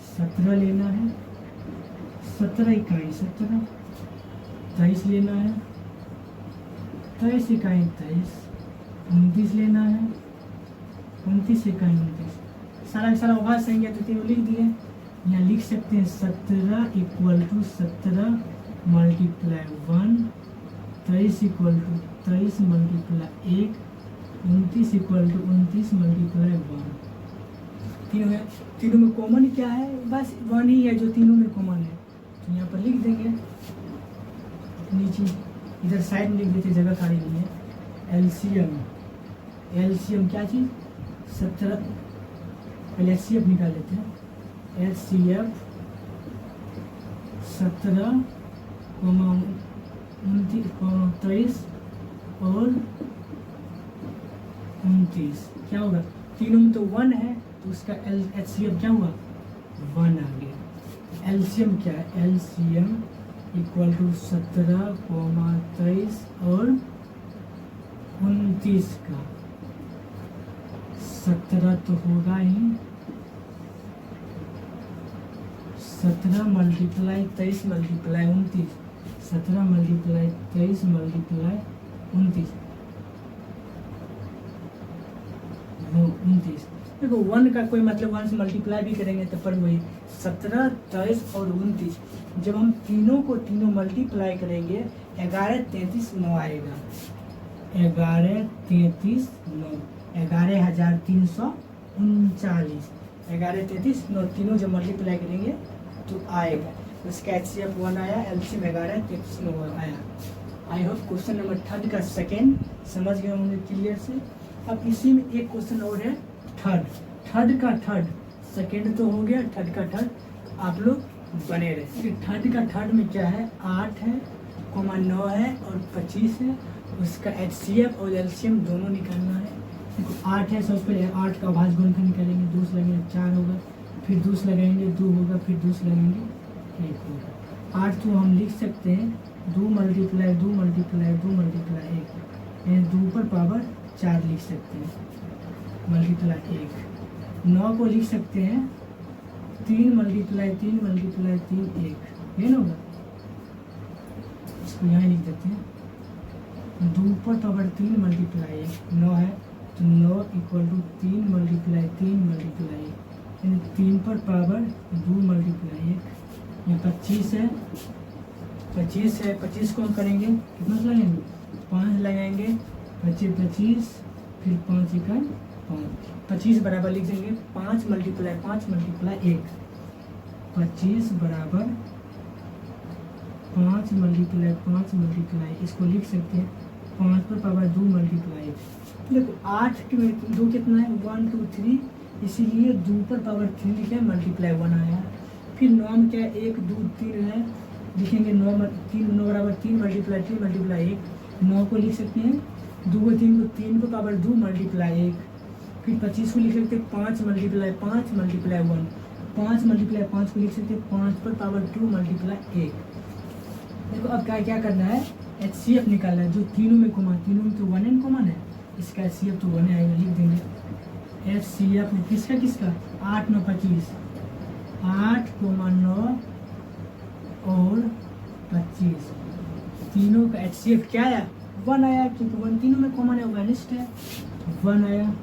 17 लेना है, 17 इकाई 17, 23 लेना है, 23 इकाई 23, 29 लेना है, 29 इकाई 29। सारा सारा अभाज्य संख्या तो तीनों लिख दिए। यहाँ लिख सकते हैं 17 = 17 × 1, 23 = 23 × 1, 29 = 29 × 1। तीनों है, तीनों में कॉमन क्या है, बस 1 ही है जो तीनों में कॉमन है। तो यहाँ पर लिख देंगे, नीचे इधर साइड में लिख देते, जगह खाली नहीं है। एलसीएम, एलसीएम क्या चीज़, 17, पहले एचसीएफ निकाल लेते हैं। एचसीएफ 17, 23 और 29 क्या होगा, तीनों में तो 1 है तो उसका एचसीएफ क्या हुआ, 1 आ गया। एलसीएम क्या है, एलसीएम = 17, 23 और 29 का 17 तो होगा ही, 17 × 23 × 29, 17 × 23 × 29, 29। देखो 1 का कोई मतलब 1 से मल्टीप्लाई भी करेंगे तो पर वही 17, 23 और 29। जब हम तीनों को तीनों मल्टीप्लाई करेंगे 11, 33, 9 आएगा। 11, 33, 9, 11,339। 11, 33, 9 तीनों जब मल्टीप्लाई करेंगे तो आएगा। उसका एचसीएफ 1 आया, एलसीएम 11, 33, 9 आया। आई होप क्वेश्चन नंबर 3 का सेकेंड समझ गए होंगे क्लियर से। अब इसी में एक क्वेश्चन और है, थर्ड का थर्ड, सेकेंड तो हो गया, थर्ड का थर्ड आप लोग बने रहे। थर्ड का थर्ड में क्या है, 8 है, 9 है और 25 है। उसका एचसीएफ और एलसीएम दोनों निकालना है। देखो 8 है, सबसे पहले 8 का अभाज्य गुणनखंड निकालेंगे, 2 से लगेंगे 4 होगा, फिर 2 से लगाएंगे 2 होगा, फिर 2 से लगाएंगे 1 होगा। 8 तो हम लिख सकते हैं 2 × 2 × 2 × 1, 2 पर पावर 4 लिख सकते हैं, मल्टीप्लाई 1। 9 को लिख सकते हैं 3 × 3 × 3 1, ये ना होगा। इसको यहाँ लिख देते हैं 2 पर पावर 3 मल्टीप्लाई 1, 9 है तो 9 = 3 × 3 × 1, यानी 3 पर पावर 2 मल्टीप्लाई 1। यहाँ 25 है, 25 को हम करेंगे कितना लगाएंगे, 5 लगाएंगे, 25, फिर 5 इकाई 5, 25 बराबर लिख देंगे 5 × 5 × 1, 25 बराबर 5 × 5 × इसको लिख सकते हैं 5 पर पावर 2 मल्टीप्लाई। देखो 8 के 2 कितना है, 1, 2, 3, इसीलिए 2 पर पावर 3 लिखे, मल्टीप्लाई 1 आया। फिर 9 में क्या है, 1, 2, 3 है, लिखेंगे 9 बराबर 3 मल्टीप्लाई 3 मल्टीप्लाई 1। 9 को लिख सकते हैं 2 को 3 को 3 पर पावर 2 मल्टीप्लाई 1। फिर 25 को लिख सकते हैं 5 × 5 मल्टीप्लाई 1, 5 × 5 को लिख सकते हैं 5 पर पावर 2 मल्टीप्लाई 1। देखो अब क्या करना है, एचसीएफ निकालना है, जो तीनों में कॉमन, तीनों में तो 1 एन कॉमन है, इसका एचसीएफ तो 1 आएगा, लिख देंगे एचसीएफ किसका 8, 9, 25, 8, 9 और 25 तीनों का एचसीएफ क्या आया, 1 आया, क्योंकि 1 तीनों में कॉमन है, वैनिस्ट है, 1 आया।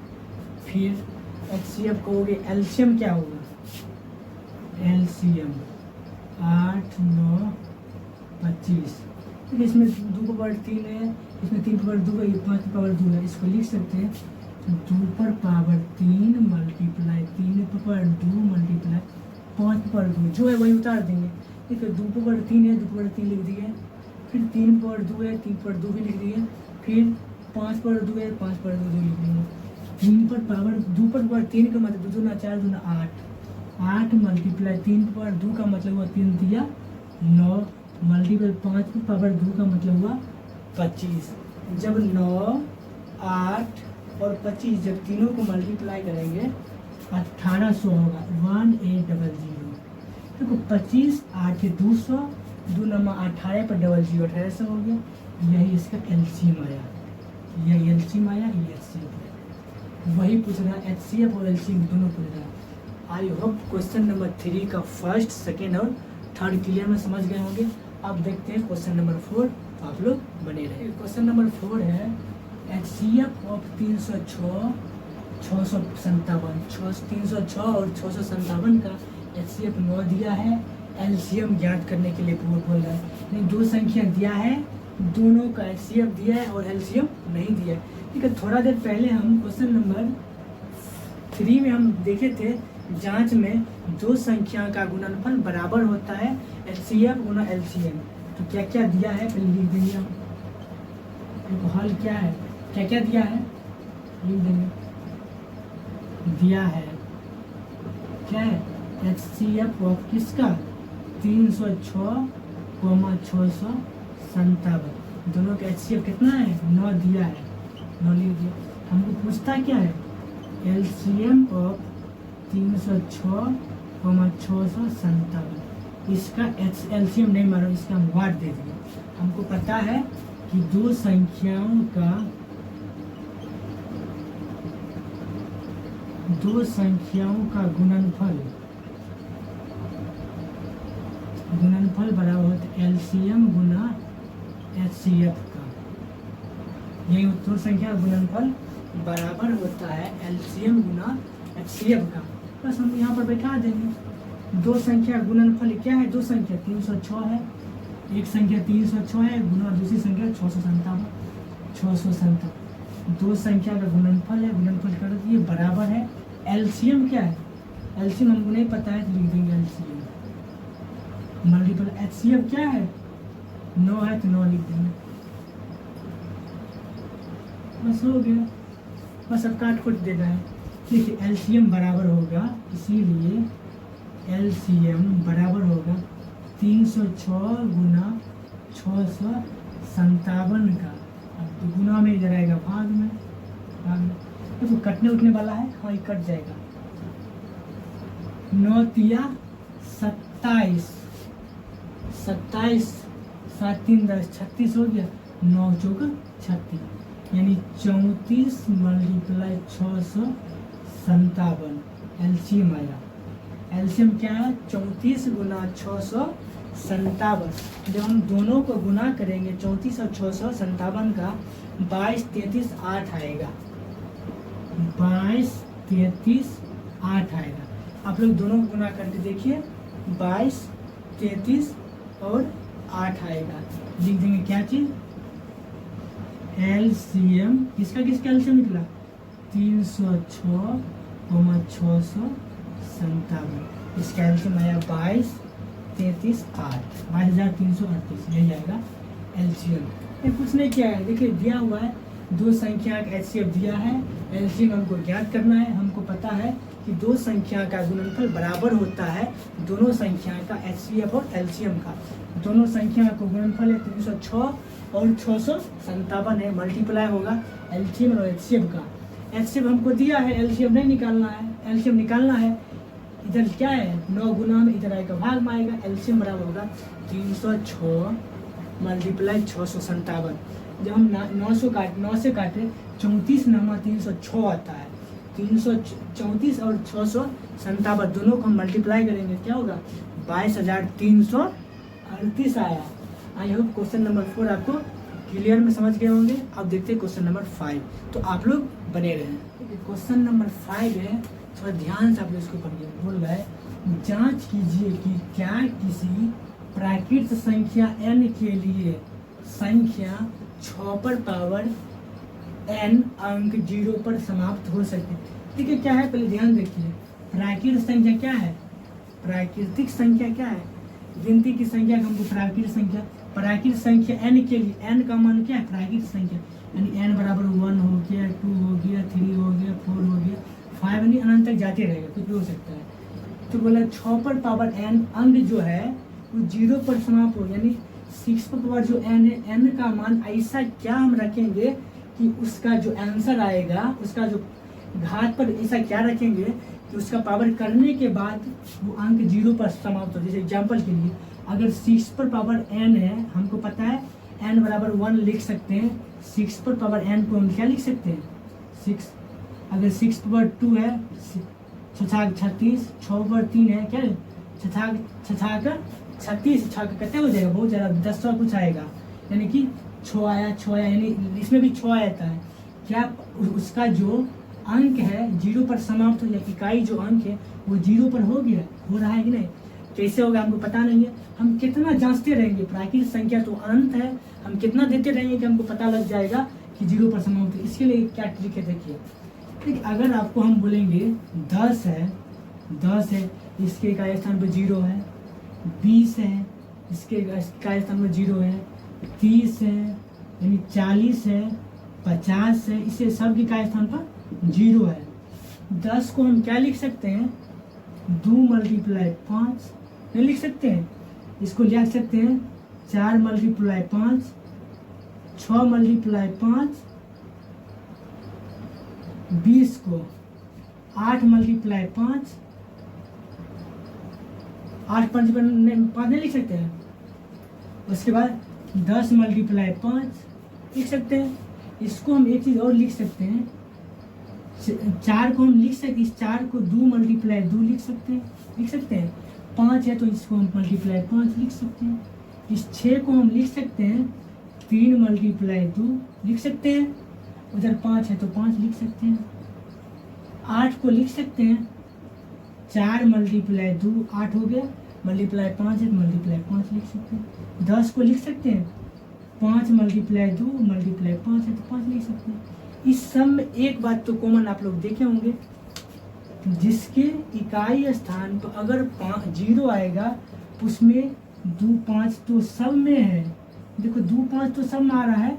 फिर एचसीएफ कहोगे, एलसीएम क्या होगा, एलसीएम 8, 9 25। ठीक है, इसमें 2 पावर 3 है, इसमें 3 पावर 2 है, ये 5 पावर 2 है। इसको लिख सकते हैं 2 पर power 3 multiply 3 power 2 multiply 5 power 2, जो है वही उतार देंगे। ठीक है, 2 पावर 3 है, 2 पावर 3 लिख दिए, फिर 3 पावर 2 है, 3 पावर 2 भी लिख दिए, फिर 5 पावर 2 है, 5 पावर 2 लिख दिए। 3 पर पावर 2 पर पावर 3 का मतलब 2 दूना 4 दूना 8, 8 मल्टीप्लाई 3 पावर 2 का मतलब हुआ 3 दिया 9 मल्टीप्लाई 5 पर पावर 2 का मतलब हुआ 25। जब 9, 8 और 25 जब तीनों को मल्टीप्लाई करेंगे 1800 होगा, 1800। देखो 25 8 200, 2 नमा 18 पर 00, 1800 हो गया। यही इसका एलसीएम आया, यही एलसीएम आया, ये एचसीएफ है। वही पूछ रहा है, एचसीएफ और एलसीएम दोनों पूछ रहा है। आई होप क्वेश्चन नंबर 3 का फर्स्ट, सेकेंड और थर्ड क्लियर में समझ गए होंगे। अब देखते हैं क्वेश्चन नंबर 4, आप लोग बने रहे। क्वेश्चन नंबर 4 है एचसीएफ ऑफ 306, 657, 306 और 657 का एचसीएफ 9 दिया है। एलसीएम ज्ञात करने के लिए बोल रहा है, नहीं 2 संख्या दिया है, दोनों का एचसीएफ दिया है और एलसीएम नहीं दिया है। ठीक है, थोड़ा देर पहले हम क्वेश्चन नंबर 3 में हम देखे थे, जांच में 2 संख्या का गुणनफल बराबर होता है एचसीएफ गुना एलसीएम। तो क्या क्या दिया है पहले लिख देंगे हम, तो हल क्या है, क्या क्या दिया है लिख देंगे। दिया है क्या है, एचसीएफ ऑफ किसका 306, 657, दोनों का एचसीएफ कितना है 9 दिया है, 9 लिख दिया। हमको पूछता क्या है, एलसीएम ऑफ 306, 657, इसका एलसीएम नहीं मारो, इसका हम वाट दे दिए। हमको पता है कि 2 संख्याओं का गुणनफल बराबर होता है एलसीएम गुना एचसीएफ का। यही 2 संख्या का गुणनफल बराबर होता है एलसीएम गुना एचसीएफ का। बस हम यहाँ पर बैठा देंगे। 2 संख्या गुणनफल क्या है, 2 संख्या 306 है, एक संख्या 306 है गुना दूसरी संख्या 657। 2 संख्या का गुणनफल है, गुणनफल कर दिए, बराबर है। एलसीएम क्या है, एलसीएम हमको नहीं पता है तो लिख देंगे एलसीएम मल्टीपल। एचसीएफ क्या है 9 है तो 9 लिख देंगे, बस हो गया। बस अब काट कुट देना है। देखिए एलसीएम बराबर होगा, इसीलिए एलसीएम बराबर होगा 306 गुना 657 का। अब गुना में इधर आएगा भाग में, तो कटने उठने वाला है, हाँ ये कट जाएगा। 9 तिया 27, 7 3 10, 36 हो गया, 9 चौक 36, यानी 34 मल्टीप्लाई 657 एलसीएम आया। एलसीएम क्या है 34 गुना 657। जब हम दोनों को गुना करेंगे 34 और 657 का 22 33 8 आएगा, 22 33 8 आएगा। आप लोग दोनों को गुना करके देखिए, 22 33 और 8 आएगा। लिख देंगे क्या चीज, एलसीएम। किसका एलसीएम निकला 306, 657। इसका एलसीएम आया 22 33 8, 22,338, यही आएगा एलसीएम। ये कुछ नहीं किया है, देखिए दिया हुआ है 2 संख्या का एचसीएफ दिया है, एलसीएम हमको ज्ञात करना है। हमको पता है कि 2 संख्या का गुणनफल बराबर होता है दोनों संख्या का एचसीएफ और एलसीएम का। दोनों संख्या का गुणनफल है 306 और 657 है, मल्टीप्लाई होगा एलसीएम और एचसीएफ का। एचसीएफ हमको दिया है, एलसीएम नहीं निकालना है, एलसीएम निकालना है। इधर क्या है 9 गुना में इधर आएगा भाग में आएगा, एलसीएम बराबर होगा 306 मल्टीप्लाई 657। जब हम 9 से काटे 34 नमा 306 आता है, 334 और 657 दोनों को हम मल्टीप्लाई करेंगे, क्या होगा 22,338 आया। आई होप क्वेश्चन नंबर 4 आपको क्लियर में समझ गए होंगे। अब देखते हैं क्वेश्चन नंबर 5, तो आप लोग बने रहें। क्वेश्चन नंबर 5 है, थोड़ा ध्यान से आप लोग इसको पढ़िए। बोल रहा है जांच कीजिए कि क्या किसी प्राकृत संख्या n के लिए संख्या 6 पर पावर n अंक 0 पर समाप्त हो सकती है। ठीक है, क्या है पहले ध्यान देखिए, प्राकृत संख्या क्या है, प्राकृतिक संख्या क्या है, गिनती की संख्या का हमको प्राकृत संख्या n के लिए n का मान क्या है, प्राकृत संख्या यानी n बराबर 1 हो गया, 2 हो गया, 3 हो गया, 4 हो गया, 5 यानी अनंत तक जाते रहेगा, कुछ भी हो सकता है। तो बोला 6 पर पावर n अंक जो है वो 0 पर समाप्त हो, यानी 6 पर पावर जो n है, n का मान ऐसा क्या हम रखेंगे कि उसका जो आंसर आएगा, उसका जो घात पर ऐसा क्या रखेंगे कि उसका पावर करने के बाद वो अंक 0 पर समाप्त हो। जैसे एग्जाम्पल के लिए अगर 6 पर पावर n है, हमको पता है n बराबर 1 लिख सकते हैं, 6 पर पावर n को हम क्या लिख सकते हैं 6, अगर 6 पर 2 है 6 36, 6 पर 3 है क्या 6 36, 6 कितने हो जाएगा, बहुत ज़्यादा 10 और कुछ आएगा, यानी कि 6 आया यानी इसमें भी 6 आता है। क्या उसका जो अंक है 0 पर समाप्त हो, या इकाई जो अंक है वो 0 पर हो गया, हो रहा है कि नहीं, कैसे होगा हमको पता नहीं है। हम कितना जांचते रहेंगे, प्राकृतिक संख्या तो अनंत है, हम कितना देते रहेंगे कि हमको पता लग जाएगा कि 0 पर समाप्त है। इसके लिए क्या ट्रिक है देखिए, ठीक, अगर आपको हम बोलेंगे 10 है, इसके इकाई स्थान पर 0 है, 20 है, इसके इकाई स्थान पर 0 है, 30 है, यानी 40 है, 50 है, इसे सब की इकाई स्थान पर 0 है। 10 को हम क्या लिख सकते हैं 2 × 5 नहीं लिख सकते हैं, इसको लिख सकते हैं 4 × 5, 6 × 5, 20 को 8 × 5, 8 5 नहीं लिख सकते हैं। उसके बाद 10 × 5 लिख सकते हैं। इसको हम एक चीज़ और लिख सकते हैं, 4 को हम लिख सकते, इस 4 को 2 × 2 लिख सकते हैं। 5 है तो इसको हम × 5 लिख सकते हैं। इस 6 को हम लिख सकते हैं 3 × 2 लिख सकते हैं, उधर 5 है तो 5 लिख सकते हैं। 8 को लिख सकते हैं 4 × 2 8 हो गया, ×5 है तो ×5 लिख सकते हैं। 10 को लिख सकते हैं 5 × 2 ×5 है तो 5 लिख सकते हैं। इस सब में एक बात तो कॉमन आप लोग देखे होंगे, जिसके इकाई स्थान पर अगर 0 आएगा उसमें 2 5 तो सब में है, देखो 2 5 तो सब में आ रहा है,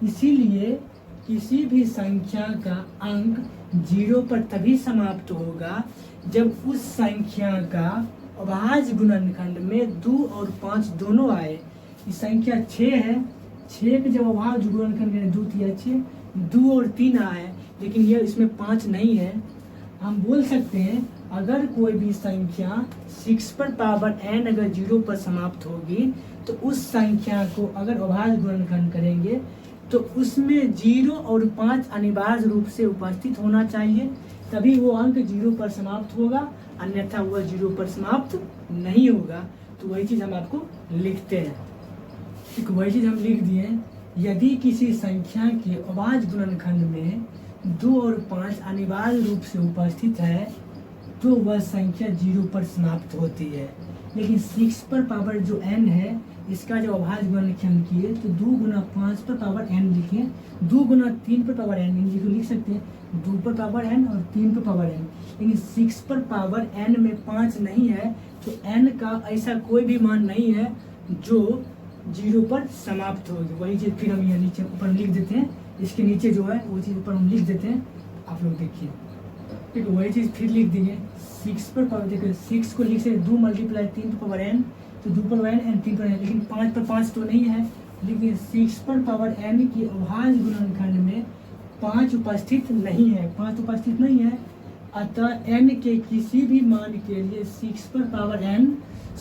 इसीलिए किसी भी संख्या का अंक 0 पर तभी समाप्त होगा जब उस संख्या का अभाज्य गुणनखंड में 2 और 5 दोनों आए। इस संख्या 6 है, 6 के जब अभाज्य गुणनखंड में 2 3 6, 2 और 3 आए, लेकिन ये इसमें 5 नहीं है। हम बोल सकते हैं अगर कोई भी संख्या 6 पर पावर n अगर 0 पर समाप्त होगी तो उस संख्या को अगर अभाज्य गुणनखंड करेंगे तो उसमें 0 और 5 अनिवार्य रूप से उपस्थित होना चाहिए, तभी वो अंक 0 पर समाप्त होगा, अन्यथा वह 0 पर समाप्त नहीं होगा। तो वही चीज़ हम आपको लिखते हैं, एक वही चीज़ हम लिख दिए, यदि किसी संख्या के अभाज्य गुणनखंड में 2 और 5 अनिवार्य रूप से उपस्थित है तो वह संख्या 0 पर समाप्त होती है। लेकिन 6 पर पावर जो n है, इसका जो अभाज्य गुणनखंड किए तो 2 × 5 पर पावर n लिखे, 2 × 3 पर पावर n को लिख सकते हैं, 2 पर पावर n और 3 पर पावर n। लेकिन 6 पर पावर n में 5 नहीं है, तो n का ऐसा कोई भी मान नहीं है जो 0 पर समाप्त होगी। वही चीज़ फिर हम यहाँ नीचे ऊपर लिख देते हैं, इसके नीचे जो है वो चीज़ ऊपर हम लिख देते हैं, आप लोग देखिए, ठीक है। वही चीज़ फिर लिख देंगे 6 पर पावर, देखिए 6 को लिख सकते 2 × 3 पर पावर n, तो 2 पर पावर n 3 पर n, लेकिन 5 पर 5 तो नहीं है, लेकिन 6 पर पावर n की अभाज्य गुणनखंड में 5 उपस्थित नहीं है, 5 उपस्थित नहीं है, अतः n के किसी भी मान के लिए 6 पर पावर n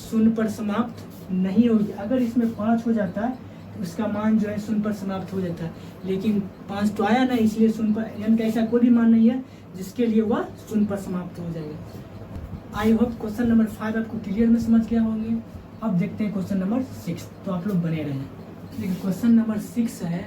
0 पर समाप्त नहीं होगी। अगर इसमें 5 हो जाता है तो उसका मान जो है 0 पर समाप्त हो जाता है, लेकिन 5 तो आया ना, इसलिए 0 पर n का ऐसा कोई भी मान नहीं है जिसके लिए वह 0 पर समाप्त हो जाएगा। आई होप क्वेश्चन नंबर 5 आपको क्लियर में समझ गया होंगे। अब देखते हैं क्वेश्चन नंबर 6, तो आप लोग बने रहें। देखिए क्वेश्चन नंबर 6 है,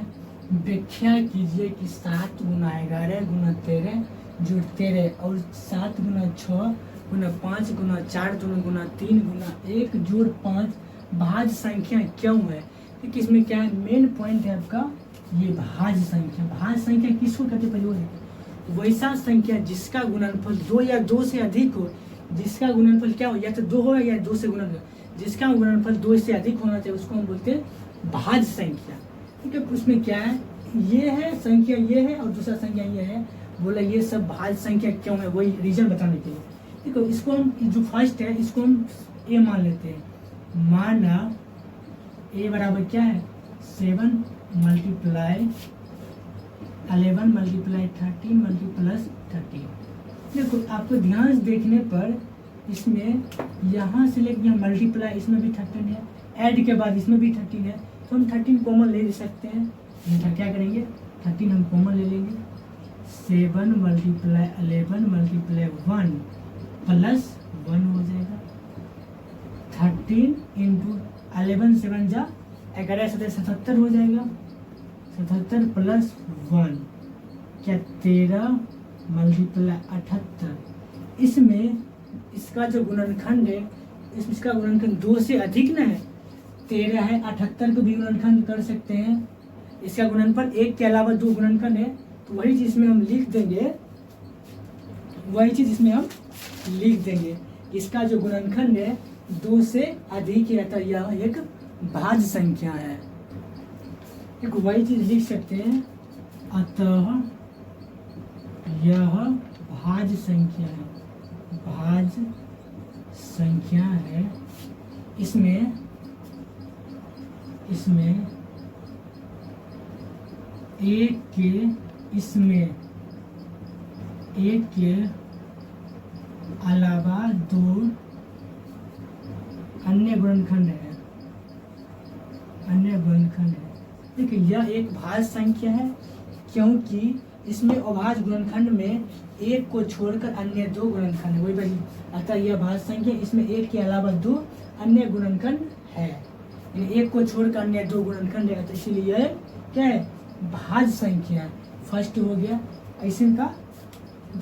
व्याख्या कीजिए कि 7 × 11 × 13 जो 13 और 7 × 6 × 5 × 4 × 3 × 1 जोड़ 5 भाज्य संख्या क्यों है, क्योंकि इसमें क्या है, मेन पॉइंट है आपका ये भाज्य संख्या। भाज्य संख्या किसको कहते हैं परिवार, वैसा संख्या जिसका गुणनफल 2 या 2 से अधिक हो, जिसका गुणनफल क्या हो, या तो 2 हो या 2 से गुणन हो, जिसका गुणनफल 2 से अधिक होना चाहिए उसको हम बोलते हैं भाज्य संख्या। ठीक है, उसमें क्या है, ये है संख्या, ये है और दूसरा संख्या ये है, बोला ये सब भाज्य संख्या क्यों है, वही रीजन बताने के लिए। देखो इसको हम जो फर्स्ट है इसको हम ए मान लेते हैं, माना ए बराबर क्या है 7 मल्टीप्लाई 11 मल्टीप्लाई 13 मल्टीप्लस 13। देखो आपको ध्यान से देखने पर इसमें यहाँ से लेकर यहाँ मल्टीप्लाई, इसमें भी 13 है, ऐड के बाद इसमें भी 13 है, तो हम 13 कॉमन ले सकते हैं। तो क्या करेंगे 13 हम कॉमन ले लेंगे, 7 मल्टीप्लाई 11 मल्टीप्लाई 1 प्लस 1 हो जाएगा, 13 इंटू 11 7 जा 11 77 हो जाएगा, 77 प्लस 1 क्या 13 मल्टीप्लाई 78। इसमें इसका जो गुणनखंड है, इसका गुणनखंड 2 से अधिक ना है, 13 है, 78 को भी गुणनखंड कर सकते हैं। इसका गुणनफल 1 के अलावा 2 गुणनखंड है, तो वही चीज इसमें हम लिख देंगे, वही चीज इसमें हम लिख देंगे। इसका जो गुणनखंड है 2 से अधिक है, तो यह एक भाज्य संख्या है, एक वही चीज लिख सकते हैं, अतः यह भाज्य संख्या है, भाज्य संख्या है। इसमें एक के अलावा 2 अन्य गुणनखंड है, देखिए यह एक भाज्य संख्या है क्योंकि इसमें अभाज्य गुणनखंड में एक को छोड़कर अन्य 2 गुणनखंड है, वही अतः यह भाज्य संख्या, इसमें एक के अलावा 2 अन्य गुणनखंड है, एक को छोड़कर अन्य 2 गुणनखंड है, तो इसीलिए यह क्या है भाज्य संख्या। फर्स्ट हो गया, ऐसे का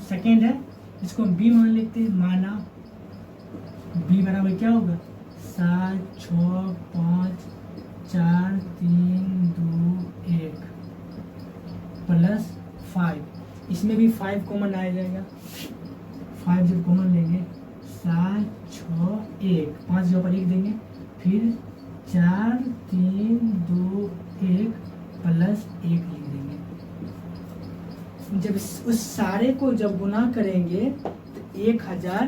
सेकेंड है, इसको हम बी मान लेते हैं, माना बी बराबर क्या होगा 7 6 5 4 3 2 1 प्लस 5। इसमें भी 5 कॉमन आ जाएगा, 5 जब कॉमन लेंगे 7 6 1 5 जगह पर लिख देंगे, फिर 4 3 2 1 प्लस 1 लिख देंगे। जब उस सारे को जब गुना करेंगे तो 1000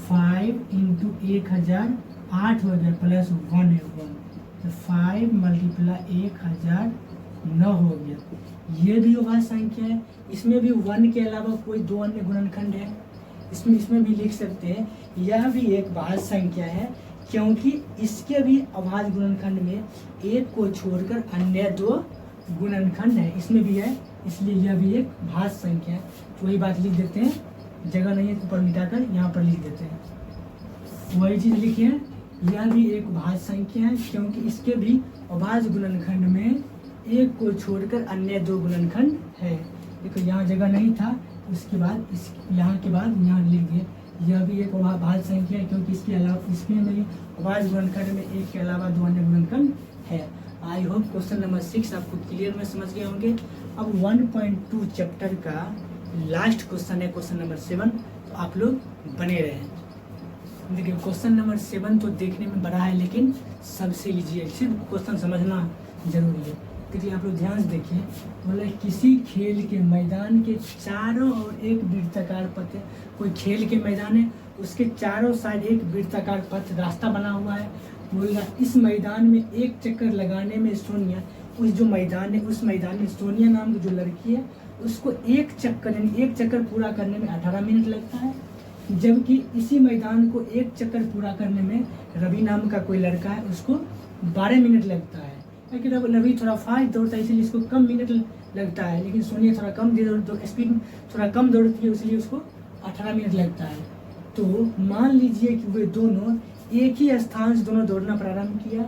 5 इंटू 1000 8 हो गया, प्लस 1 है 1, तो 5 मल्टीप्लाई 1000 9 हो गया। ये भी अभाज्य संख्या है, इसमें भी 1 के अलावा कोई 2 अन्य गुणनखंड है, इसमें भी लिख सकते हैं, यह भी एक भाज्य संख्या है क्योंकि इसके भी अभाज्य गुणनखंड में एक को छोड़कर अन्य 2 गुणनखंड है, इसमें भी है, इसलिए यह भी एक भाज्य संख्या है। तो वही बात लिख देते हैं, जगह नहीं है ऊपर मिटाकर यहाँ पर लिख देते हैं, वही चीज़ लिखिए, यह भी एक भाज्य संख्या है क्योंकि इसके भी अभाज्य गुणनखंड में एक को छोड़कर अन्य 2 गुणनखंड है। देखो यहाँ जगह नहीं था, उसके बाद इस यहाँ के बाद यहाँ लिख दिए, यह भी एक भाज्य संख्या है क्योंकि इसके अलावा इसमें भी अभाज्य गुणनखंड में एक के अलावा 2 अन्य गुणनखंड है। आई होप क्वेश्चन नंबर 6 आपको क्लियर में समझ गए होंगे। अब 1.2 चैप्टर का लास्ट क्वेश्चन है क्वेश्चन नंबर 7, तो आप लोग बने रहें। देखिए क्वेश्चन नंबर 7 तो देखने में बड़ा है लेकिन सबसे ईजी है, सिर्फ क्वेश्चन समझना जरूरी है। देखिए आप लोग ध्यान से देखिए, बोले किसी खेल के मैदान के चारों ओर एक वृत्ताकार पथ है, कोई खेल के मैदान है उसके चारों साइड एक वृत्ताकार पथ रास्ता बना हुआ है। बोला इस मैदान में एक चक्कर लगाने में सोनिया, उस जो मैदान है उस मैदान में सोनिया नाम की जो लड़की है उसको एक चक्कर पूरा करने में 18 मिनट लगता है, जबकि इसी मैदान को एक चक्कर पूरा करने में रवि नाम का कोई लड़का है उसको 12 मिनट लगता है। लेकिन अब रवि थोड़ा फास्ट दौड़ता है इसलिए इसको कम मिनट लगता है, लेकिन सोनिया थोड़ा कम स्पीड थोड़ा कम दौड़ती है इसलिए उसको 18 मिनट लगता है। तो मान लीजिए कि वे दोनों एक ही स्थान से दोनों दौड़ना प्रारंभ किया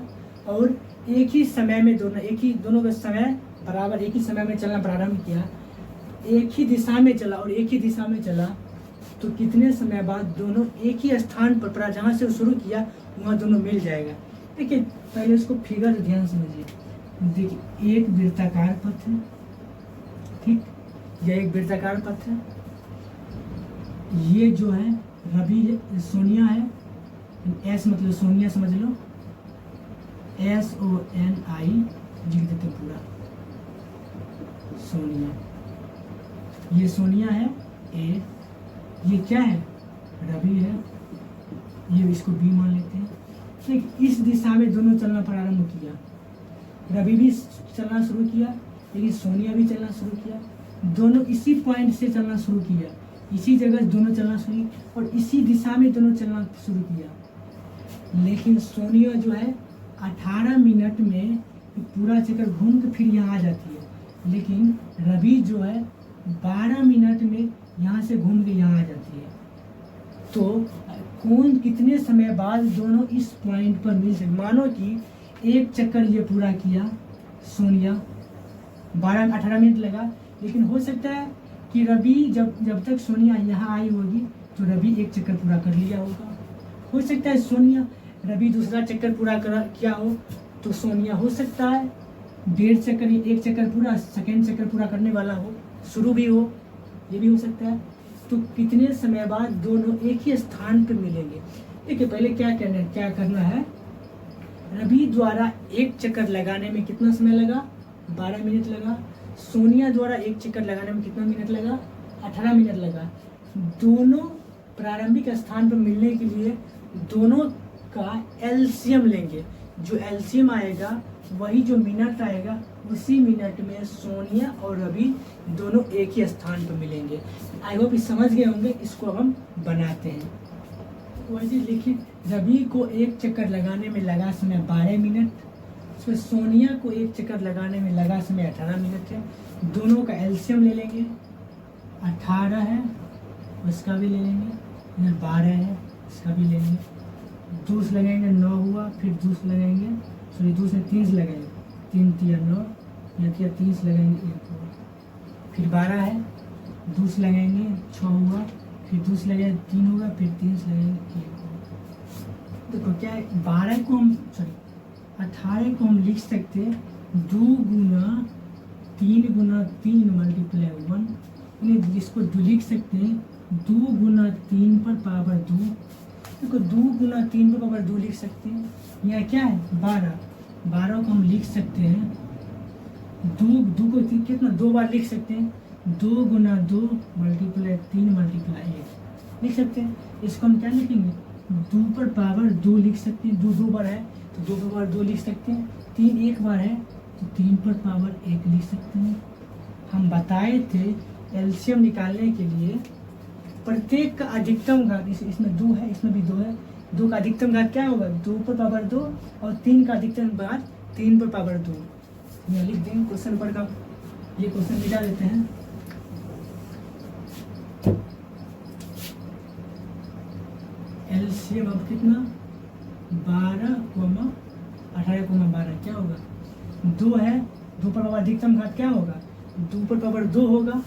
और एक ही समय में दोनों का समय बराबर एक ही समय में चलना प्रारंभ किया, एक ही दिशा में चला और एक ही दिशा में चला, तो कितने समय बाद दोनों एक ही स्थान पर जहाँ से शुरू किया वहाँ दोनों मिल जाएगा। देखिए पहले उसको फिगर ध्यान समझिए। देखिए एक वृत्ताकार पथ है, ठीक, यह एक वृत्ताकार पथ है। ये जो है रवि सोनिया है, एस मतलब सोनिया समझ लो, SONI लिख देते पूरा, सोनिया। ये सोनिया है ए, ये क्या है रवि है, ये इसको बी मान लेते हैं। ठीक इस दिशा में दोनों चलना प्रारंभ किया, रवि भी चलना शुरू किया लेकिन सोनिया भी चलना शुरू किया, दोनों इसी पॉइंट से चलना शुरू किया, इसी जगह दोनों चलना शुरू और इसी दिशा में दोनों चलना शुरू किया। लेकिन सोनिया जो है 18 मिनट में पूरा चक्कर घूम के फिर यहाँ आ जाती है, लेकिन रवि जो है 12 मिनट में यहाँ से घूम के यहाँ आ जाती है। तो कौन कितने समय बाद दोनों इस पॉइंट पर मिल सकते? मानो कि एक चक्कर ये पूरा किया सोनिया, 18 मिनट लगा, लेकिन हो सकता है कि रवि जब तक सोनिया यहाँ आई होगी तो रवि एक चक्कर पूरा कर लिया होगा। हो सकता है सोनिया रवि दूसरा चक्कर पूरा किया हो तो सोनिया हो सकता है 1.5 चक्कर, एक चक्कर पूरा, सेकेंड चक्कर पूरा करने वाला हो, शुरू भी हो, ये भी हो सकता है। तो कितने समय बाद दोनों एक ही स्थान पर मिलेंगे? देखिए पहले क्या करना है, रवि द्वारा एक चक्कर लगाने में कितना समय लगा? 12 मिनट लगा। सोनिया द्वारा एक चक्कर लगाने में कितना मिनट लगा? 18 मिनट लगा। दोनों प्रारंभिक स्थान पर मिलने के लिए दोनों का एलसीएम लेंगे, जो एलसीएम आएगा वही जो मिनट आएगा, उसी मिनट में सोनिया और रवि दोनों एक ही स्थान पर मिलेंगे। आई होप इस समझ गए होंगे। इसको अब हम बनाते हैं। वैसे लिखिए, रवि को एक चक्कर लगाने में लगा समय 12 मिनट, उसमें सोनिया को एक चक्कर लगाने में लगा समय 18 मिनट है। दोनों का एलसीएम ले लेंगे, 18 है उसका भी ले लेंगे, इधर 12 है इसका भी ले लेंगे, दूस लगेंगे 9 हुआ, फिर दूस लगेंगे, सॉरी दूस में 30 लगेंगे, 3 3 9, या 30 लगेंगे 1 हुआ, फिर 12 है, दूस लगेंगे 6 हुआ, फिर दूस लगेगा 3 होगा, फिर 30 लगेंगे 1 होगा। देखो क्या है, 12 को हम 18 को हम लिख सकते हैं 2 गुना 3 गुना 3 मल्टीप्लाई 1, जिसको लिख सकते हैं 2 गुना 3 पर पावर 2। देखो 2 गुना 3 पर पावर 2 लिख सकते हैं। यहाँ क्या है 12 को हम लिख सकते हैं 2 को कितना 2 बार लिख सकते हैं, 2 गुना 2 मल्टीप्लाई 3 मल्टीप्लाई 1 लिख सकते हैं। इसको हम क्या लिखेंगे 2 पर पावर 2 लिख सकते हैं, 2 बार है तो 2 पर पावर 2 लिख सकते हैं, 3 एक बार है तो 3 पर पावर 1 लिख सकते हैं। हम बताए थे एलसीएम निकालने के लिए प्रत्येक का अधिकतम घात, इसमें 2 है, इसमें भी 2 है, 2 का अधिकतम घात क्या होगा 2 पर पावर 2, और 3 का अधिकतम घात 3 पर पावर 2। यहाँ लिख देंगे क्वेश्चन पर का, ये क्वेश्चन मिटा देते हैं। एलसीएम अब कितना 12, 18, 12 क्या होगा 2 है, 2 पर पावर अधिकतम घात क्या होगा 2 पर पावर 2 होगा,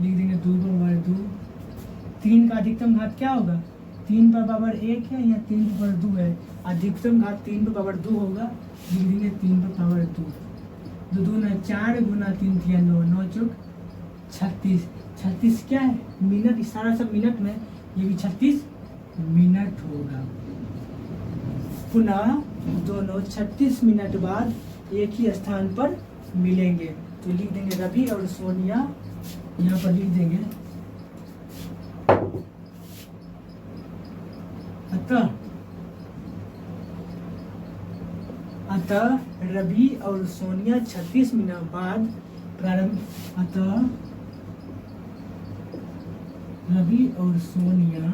लिख देंगे 2 पर पावर 2। 3 का अधिकतम घात क्या होगा 3 पर पावर 1 है, या 3 पर पावर 2 है, अधिकतम घात 3 पर पावर 2 होगा, लिख देंगे 3 पर पावर 2। 2 दूना 4 गुना 3 3 9, 9 चौक 36, 36 क्या है मिनट, सारा सब मिनट में, ये भी 36 मिनट होगा। पुनः दोनों 36 मिनट बाद एक ही स्थान पर मिलेंगे, तो लिख देंगे रवि और सोनिया, यहाँ पर लिख देंगे अतः रवि और सोनिया 36 मिनट बाद प्रारंभ, अतः रवि और सोनिया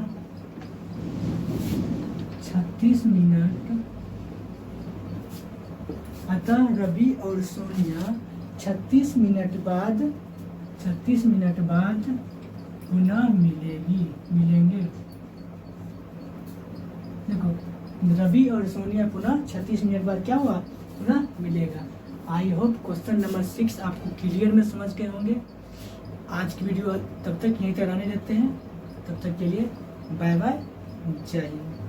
36 मिनट, अतः रवि और सोनिया 36 मिनट बाद पुनः मिलेंगे। देखो रवि और सोनिया पुनः 36 मिनट बाद क्या हुआ पुनः मिलेगा। आई होप क्वेश्चन नंबर 6 आपको क्लियर में समझ गए होंगे। आज की वीडियो तब तक यहीं तक आने देते हैं, तब तक के लिए बाय बाय, जय हिंद।